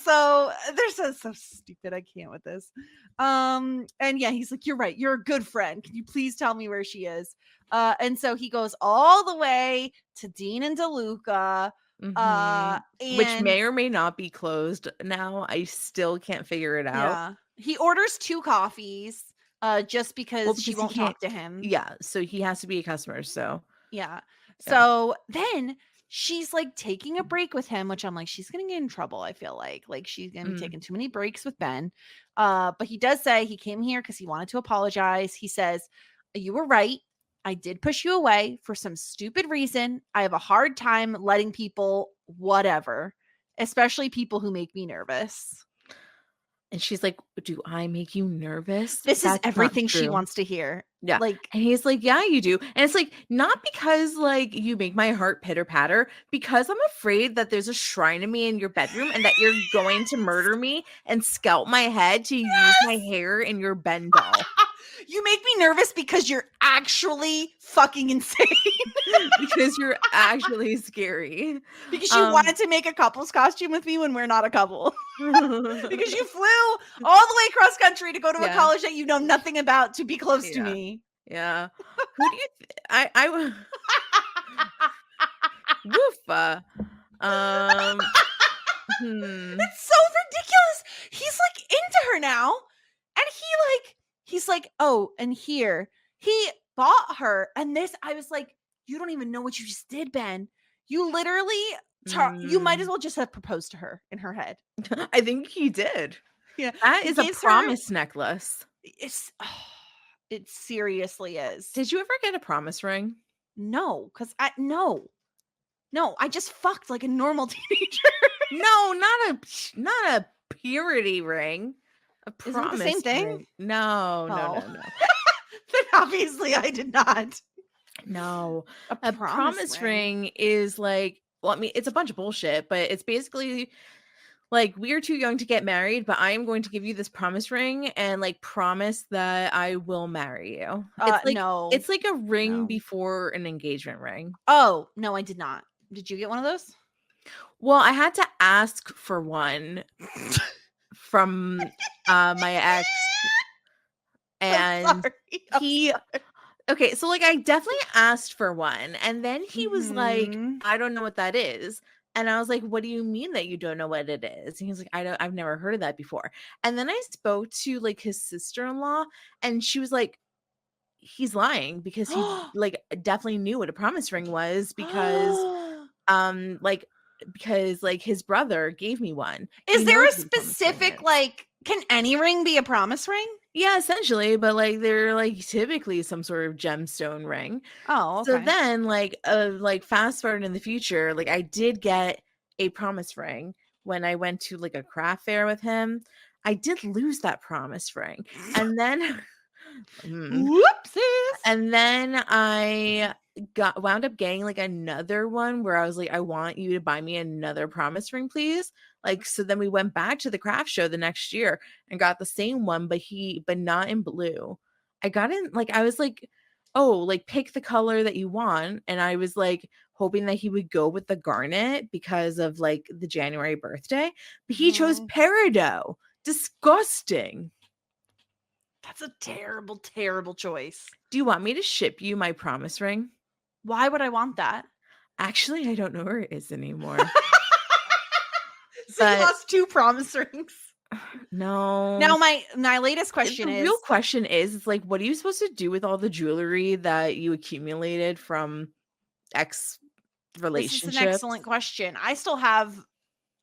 So they're so stupid. I can't with this. And yeah, he's like, "You're right. You're a good friend. Can you please tell me where she is?" And so he goes all the way to Dean and DeLuca, which may or may not be closed now. I still can't figure it out. Yeah. He orders 2 coffees. just because she because he won't can't. talk to him. Yeah, so he has to be a customer. So Yeah. Yeah. So then she's like taking a break with him, which I'm like, she's gonna get in trouble. I feel like she's gonna be taking too many breaks with Ben. But he does say he came here because he wanted to apologize. He says, "You were right. I did push you away for some stupid reason. I have a hard time letting people, whatever, especially people who make me nervous." and she's like, "Do I make you nervous?" This is That's not everything she true. wants to hear. Yeah. Like, And he's like, "Yeah, you do." And it's like, not because like you make my heart pitter patter, because I'm afraid that there's a shrine of me in your bedroom and that you're going to murder me and scalp my head to use my hair in your Ben doll. you make me nervous because you're actually fucking insane. Because you're actually scary. Because you wanted to make a couple's costume with me when we're not a couple. Because you flew all the way cross country to go to a Yeah. college that you know nothing about to be close to Yeah. me. Yeah. Who do you I Woofa. It's so ridiculous. He's like into her now. And he's like, "Oh, and here." He bought her. And this, I was like, you don't even know what you just did, Ben. You literally you might as well just have proposed to her in her head. I think he did. Yeah. That He is a gives her- promise necklace. It seriously is. Did you ever get a promise ring? No, because no, I just fucked like a normal teenager. No, not a purity ring. A Isn't it the promise same thing? ring. No. Then obviously I did not. No. A A promise ring is like, well, I mean, it's a bunch of bullshit, but it's basically like, we're too young to get married, but I am going to give you this promise ring and like promise that I will marry you. It's like No. it's like a ring No. before an engagement ring. Oh, no, I did not. Did you get one of those? Well, I had to ask for one from my ex, and he okay, so like I definitely asked for one, and then he was like, Mhm. "I don't know what that is." And I was like, "What do you mean that you don't know what it is?" And he was like, I've never heard of that before." And then I spoke to like his sister-in-law, and she was like, "He's lying because he like definitely knew what a promise ring was because like his brother gave me one." Is He there a knows what a promise ring specific is. like? Can any ring be a promise ring? Yeah, essentially, but like they're like typically some sort of gemstone ring. Oh, okay. So then like fast forward in the future, like I did get a promise ring when I went to like a craft fair with him. I did lose that promise ring. And then Whoopsies. and then I wound up getting like another one where I was like, "I want you to buy me another promise ring, please." Like, so then we went back to the craft show the next year and got the same one, but not in blue. I got in like, I was like, "Oh, like pick the color that you want." And I was like hoping that he would go with the garnet because of like the January birthday, but he chose peridot. Disgusting. That's a terrible, terrible choice. Do you want me to ship you my promise ring? Why would I want that? Actually, I don't know where it is anymore. So you But- lost 2 promise rings. No. Now my latest question the is real question is, it's like, what are you supposed to do with all the jewelry that you accumulated from ex this relationships? is an excellent question. I still have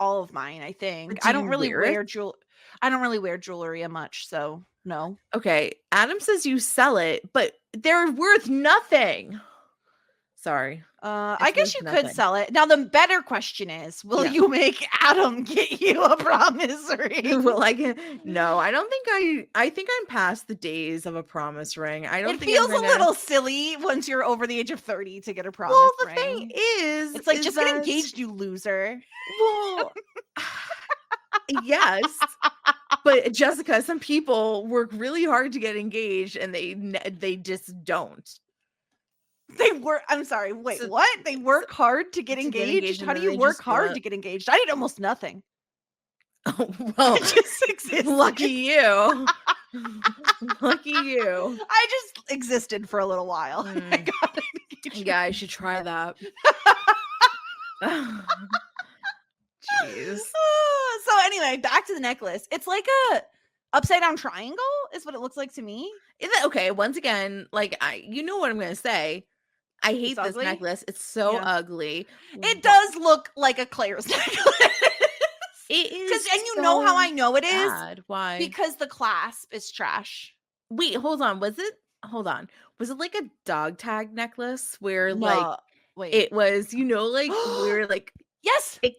all of mine, I think. Do I don't you really wear it? I don't really wear jewelry much, so no. Okay, Adam says you sell it, but they're worth nothing. Sorry. I guess worth you nothing. could sell it. Now the better question is, will Yeah. you make Adam get you a promise ring? Well, no, I don't think I think I'm past the days of a promise ring. I don't It think feels I'm a gonna- little silly once you're over the age of 30 to get a promise Well, the ring. thing is, It's like, is just get that- engaged, you loser. Well, yes, but Jessica, some people work really hard to get engaged, and they just don't. I'm sorry, wait, So- what? They work hard to get to get engaged? engaged, How and do then you they work just do hard it. to get engaged? I did almost nothing. Oh, well, It just existed. lucky you. Lucky you. I just existed for a little while. and I got engaged. Yeah, I should try that. Jeez. So anyway, back to the necklace. It's like upside down triangle is what it looks like to me. Is it okay? Once again, like you know what I'm gonna say. I hate It's this ugly? necklace. It's so Yeah. ugly. It does look like a Claire's necklace. It is, And you know how I know it is? bad. Why? Because the clasp is trash. Wait, hold on. Hold on. Was it like a dog tag necklace where like No, wait. it was, like where like Yes. it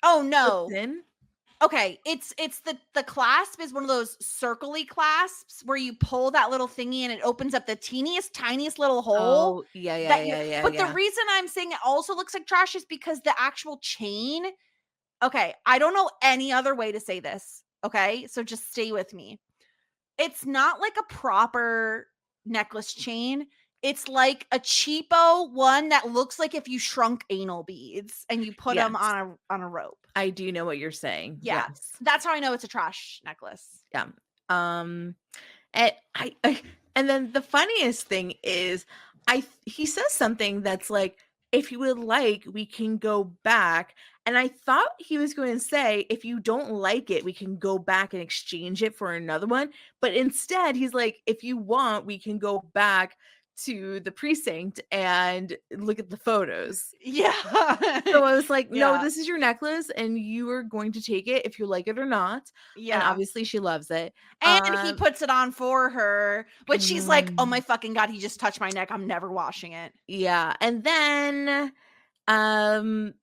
Oh no. slips in? Okay, it's the clasp is one of those circly clasps where you pull that little thingy and it opens up the tiniest little hole. Oh, yeah. But the reason I'm saying it also looks like trash is because the actual chain. Okay, I don't know any other way to say this. Okay, so just stay with me. It's not like a proper necklace chain. It's like a cheapo one that looks like if you shrunk anal beads and you put them on a rope. I do know what you're saying. Yeah. Yes. That's how I know it's a trash necklace. Yeah. And and then the funniest thing is he says something that's like, if you would like, we can go back. And I thought he was going to say, if you don't like it, we can go back and exchange it for another one. But instead, he's like, if you want, we can go back to the precinct and look at the photos. Yeah. So I was like, no, Yeah. this is your necklace and you are going to take it if you like it or not. Yeah. And obviously she loves it. And he puts it on for her, but she's like, oh my fucking God, he just touched my neck. I'm never washing it. Yeah. And then and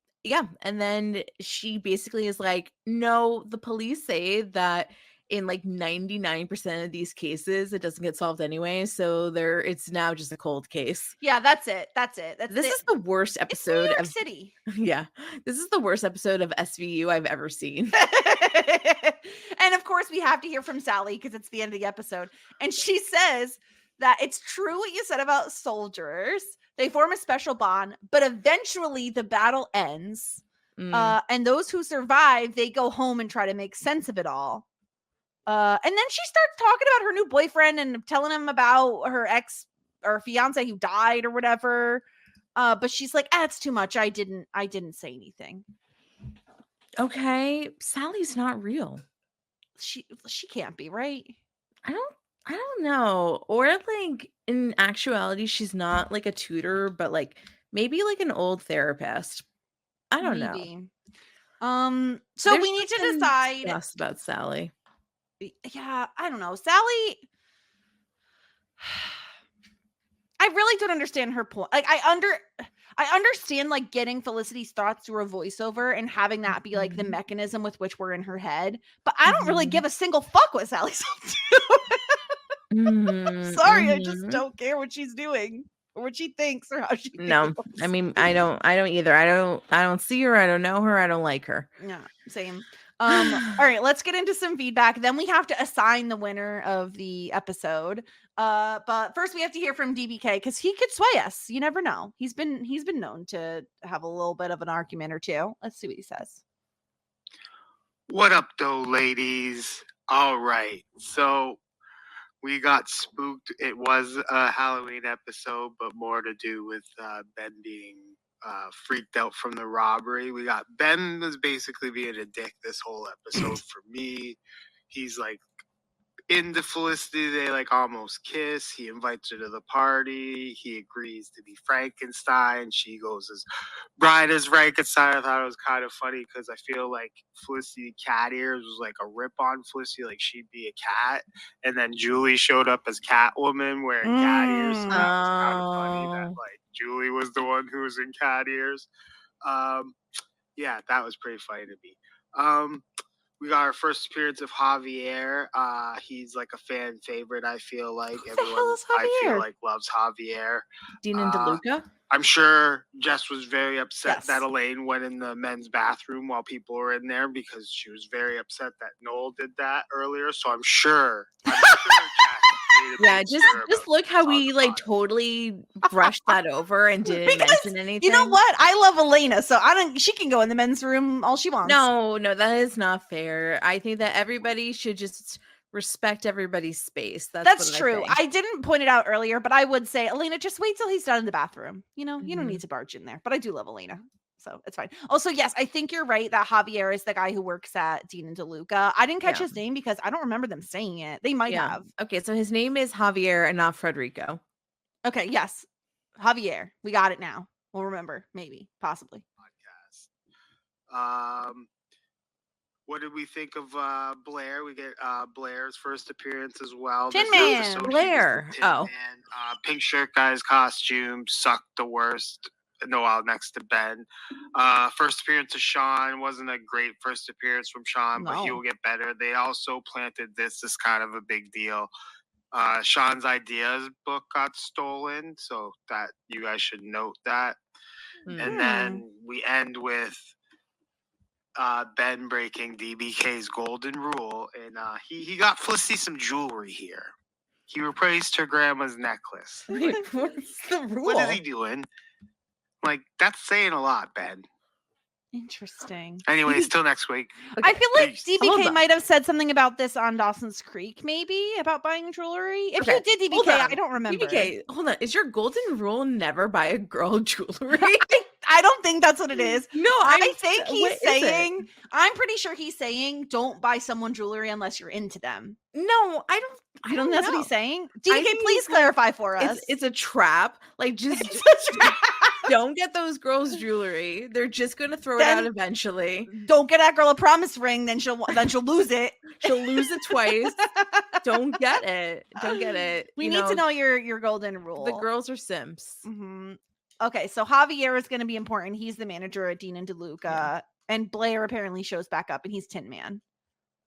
then she basically is like, no, the police say that in like 99% of these cases it doesn't get solved anyway, so it's now just a cold case. Yeah, that's it. This is the worst episode New York of City. Yeah, this is the worst episode of SVU I've ever seen. And of course we have to hear from Sally because it's the end of the episode, and she says that it's true what you said about soldiers. They form a special bond, but eventually the battle ends. And those who survive, they go home and try to make sense of it all. And then she starts talking about her new boyfriend and telling him about her ex or fiance who died or whatever. But she's like, it's too much. I didn't say anything. Okay, Sally's not real. She can't be, right? I don't know. Or like in actuality, she's not like a tutor, but like maybe like an old therapist. I don't know. So There's we need to something decide sus about Sally. Yeah, I don't know. Sally, I really don't understand her point. Like I understand like getting Felicity's thoughts through a voiceover and having that be like the mechanism with which we're in her head, but I don't really give a single fuck what Sally's up to. Sorry, I just don't care what she's doing or what she thinks or how she feels. No, I mean I don't either. I don't see her. I don't know her. I don't like her. Yeah, same. All right, let's get into some feedback. Then we have to assign the winner of the episode. But first we have to hear from DBK because he could sway us. You never know. He's been known to have a little bit of an argument or two. Let's see what he says. What up, though, ladies? All right, so we got spooked. It was a Halloween episode, but more to do with Ben being freaked out from the robbery. We got Ben was basically being a dick this whole episode for me. He's like into Felicity. They like almost kiss. He invites her to the party. He agrees to be Frankenstein. She goes as bride as Frankenstein. I thought it was kind of funny because I feel like Felicity Cat Ears was like a rip on Felicity, like she'd be a cat, and then Julie showed up as Catwoman wearing cat ears. So that was kind of funny that like Julie was the one who was in cat ears. Yeah, that was pretty funny to me. We got our first appearance of Javier. He's like a fan favorite, I feel like. Who the hell is I feel Javier? like loves Javier. Dean and DeLuca? I'm sure Jess was very upset Yes. that Elaine went in the men's bathroom while people were in there because she was very upset that Noel did that earlier. So I'm sure Jess made a Yeah, big just stir about look how this on we the like pod. totally brushed that over and didn't Because, mention anything. You know what? I love Elena, so she can go in the men's room all she wants. No, that is not fair. I think that everybody should just respect everybody's space. That's what true. I I didn't point it out earlier, but I would say, Elena, just wait till he's done in the bathroom. You don't need to barge in there. But I do love Elena. So it's fine. Also, yes, I think you're right that Javier is the guy who works at Dean and DeLuca. I didn't catch his name because I don't remember them saying it. They might have. Okay, so his name is Javier and not Frederico. Okay, yes. Javier. We got it now. We'll remember. Maybe. Possibly. What did we think of Blair? We get Blair's first appearance as well. Tin This Man. episode, he was the Blair. Tin Oh. Man. Pink shirt guy's costume sucked the worst. Noel next to Ben. First appearance of Sean wasn't a great first appearance from Sean, but he No. will get better. They also planted this as kind of a big deal. Sean's ideas book got stolen, so that you guys should note that. And then we end with Ben breaking DBK's golden rule, and he got Felicity some jewelry here. He replaced her grandma's necklace. Wait, what's the rule? What is he doing? Like, that's saying a lot, Ben. Interesting. Anyways, till next week. I feel like Peace. Hold DBK on. might have said something about this on Dawson's Creek, maybe, about buying jewelry. If Okay, you did hold DBK, on. I don't remember. DBK, hold on. Is your golden rule never buy a girl jewelry? I don't think that's what it is. No, I think what he's is it? saying, I'm pretty sure he's saying, don't buy someone jewelry unless you're into them. No, I don't. I don't know. That's what he's saying. DBK, think please he's- clarify for us. It's a trap. Like, just don't get those girls jewelry. They're just gonna throw it out Then- eventually. Don't get that girl a promise ring, then she'll lose it. She'll lose it twice. Don't get it. Don't get it. We You need to know your golden rule. the girls are simps. Mhm. Okay, so Javier is going to be important. He's the manager at Dean and DeLuca, and Blair apparently shows back up, and he's Tin Man.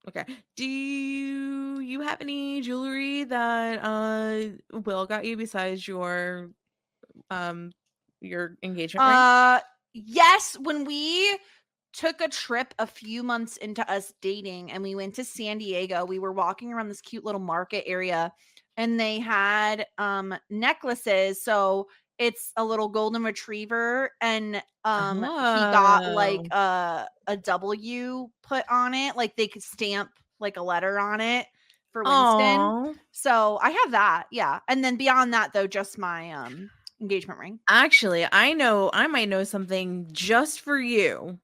Okay. Do you have any jewelry that Will got you besides your engagement ring? Yes, when we took a trip a few months into us dating and we went to San Diego, we were walking around this cute little market area and they had necklaces. So it's a little golden retriever and he got like a W put on it, like they could stamp like a letter on it for Winston. Aw. So I have that, yeah. And then beyond that though, just my engagement ring. Actually, I might know something just for you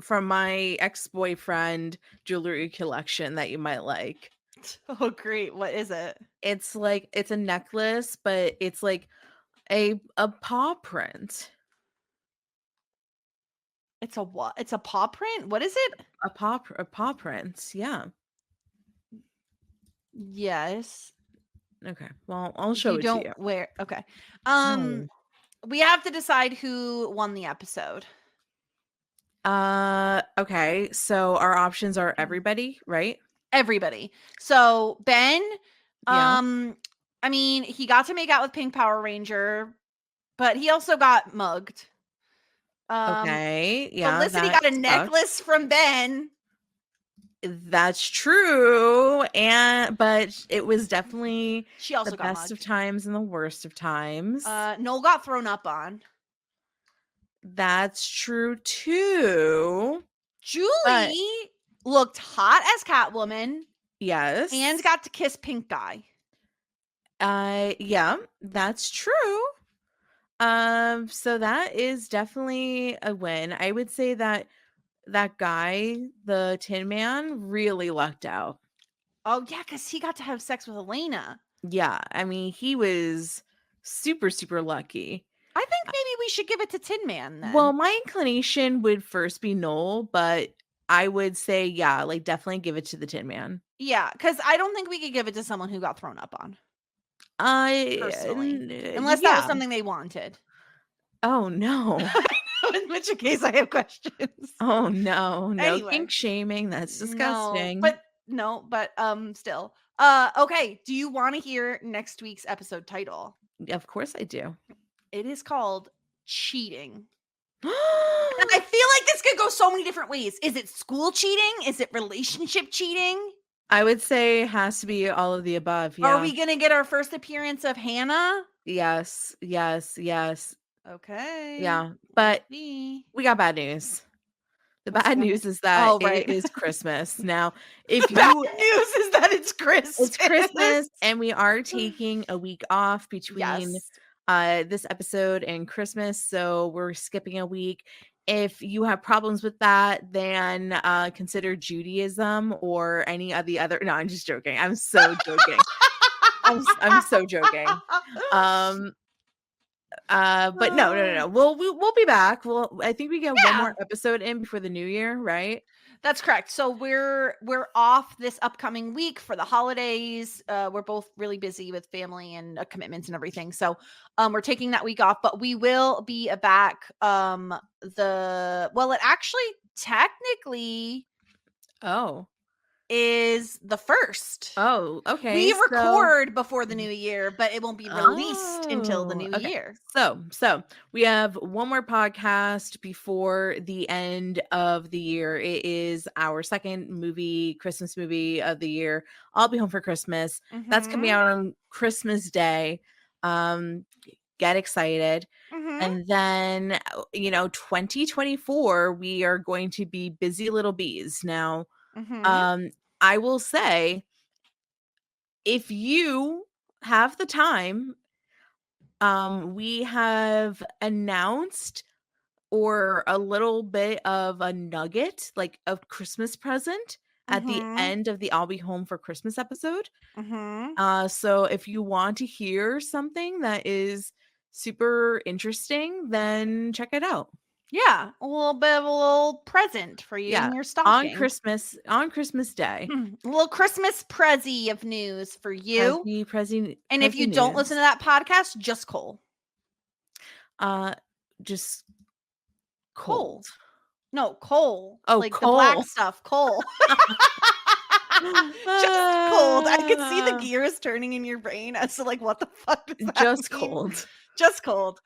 from my ex-boyfriend jewelry collection that you might like. Oh great, what is it? It's a necklace, but it's like a paw print. It's a what? It's a paw print? What is it? A paw print. Yeah. Yes. Okay. Well, I'll show You it don't to you. wear okay. No. We have to decide who won the episode. Okay. So our options are everybody, right? Everybody. So Ben, Yeah. I mean, he got to make out with Pink Power Ranger, but he also got mugged. Okay. Yeah. Felicity that got a sucks. necklace from Ben. That's true. But it was definitely She also the got best of mugged. times and the worst of times. Noel got thrown up on. That's true too. Julie looked hot as Catwoman Yes. and got to kiss Pink Guy. Yeah, that's true. So that is definitely a win. I would say that guy, the Tin Man, really lucked out. Oh yeah, because he got to have sex with Elena. Yeah, I mean, he was super, super lucky. I think maybe we should give it to Tin Man then. Well, my inclination would first be Noel, but I would say, yeah, like definitely give it to the Tin Man. yeah, because I don't think we could give it to someone who got thrown up on. Personally. Unless that was yeah. something they wanted. Oh no. In which case I have questions. Oh no. No Anyway. kink shaming. That's disgusting. But still. Okay. Do you want to hear next week's episode title? Of course I do. It is called Cheating. And I feel like this could go so many different ways. Is it school cheating? Is it relationship cheating? I would say it has to be all of the above. Yeah. Are we gonna get our first appearance of Hannah? Yes. Okay. Yeah. But Me. we got bad news. The What's bad bad news is that Oh, right. it is Christmas. Now, if Bad you news is that it's Christmas. it's Christmas and we are taking a week off between Yes. this episode and Christmas, so we're skipping a week. If you have problems with that, then consider Judaism or any of the other. No, I'm just joking. I'm so joking. I'm so joking. But no. We'll be back. I think we get one more episode in before the new year, right? That's correct. So we're off this upcoming week for the holidays. We're both really busy with family and commitments and everything. So we're taking that week off, but we will be back. It actually technically is the 1st. Oh, okay. We record before the new year, but it won't be released until the new year. So we have one more podcast before the end of the year. It is our second Christmas movie of the year. I'll Be Home for Christmas. That's coming out on Christmas Day. Get excited. And then, 2024, we are going to be busy little bees. Now, I will say, if you have the time, we have announced or a little bit of a nugget, like a Christmas present at the end of the I'll Be Home for Christmas episode. So if you want to hear something that is super interesting, then check it out. Yeah, a little bit of a little present for you in your stocking. On Christmas Day. A little Christmas prezzy of news for you. And if you don't listen to that podcast, just Cole. Just cold. No, coal. Oh, like coal. The black stuff, coal. Just cold. I could see the gears turning in your brain as to like, what the fuck does that Just mean? cold. Just cold.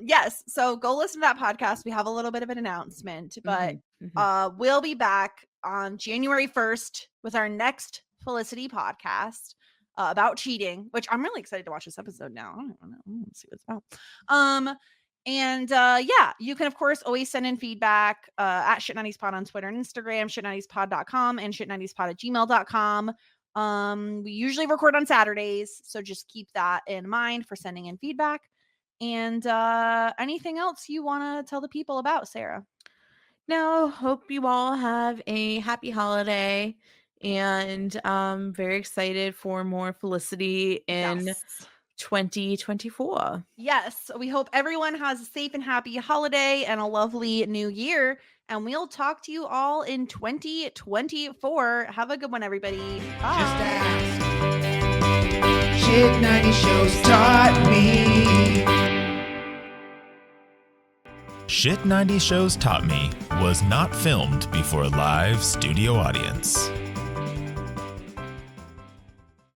Yes. So go listen to that podcast. We have a little bit of an announcement, but we'll be back on January 1st with our next Felicity podcast about cheating, which I'm really excited to watch this episode now. I don't know. Let's see what it's about. And you can of course always send in feedback at shit90spod on Twitter and Instagram, shit90spod.com and shit90spod@gmail.com. We usually record on Saturdays, so just keep that in mind for sending in feedback. And anything else you want to tell the people about, Sarah? No, hope you all have a happy holiday, and very excited for more Felicity in 2024. Yes, we hope everyone has a safe and happy holiday and a lovely new year, and we'll talk to you all in 2024. Have a good one, everybody. Bye. Just ask. Shit 90 shows taught me. Shit 90 Shows Taught Me was not filmed before a live studio audience.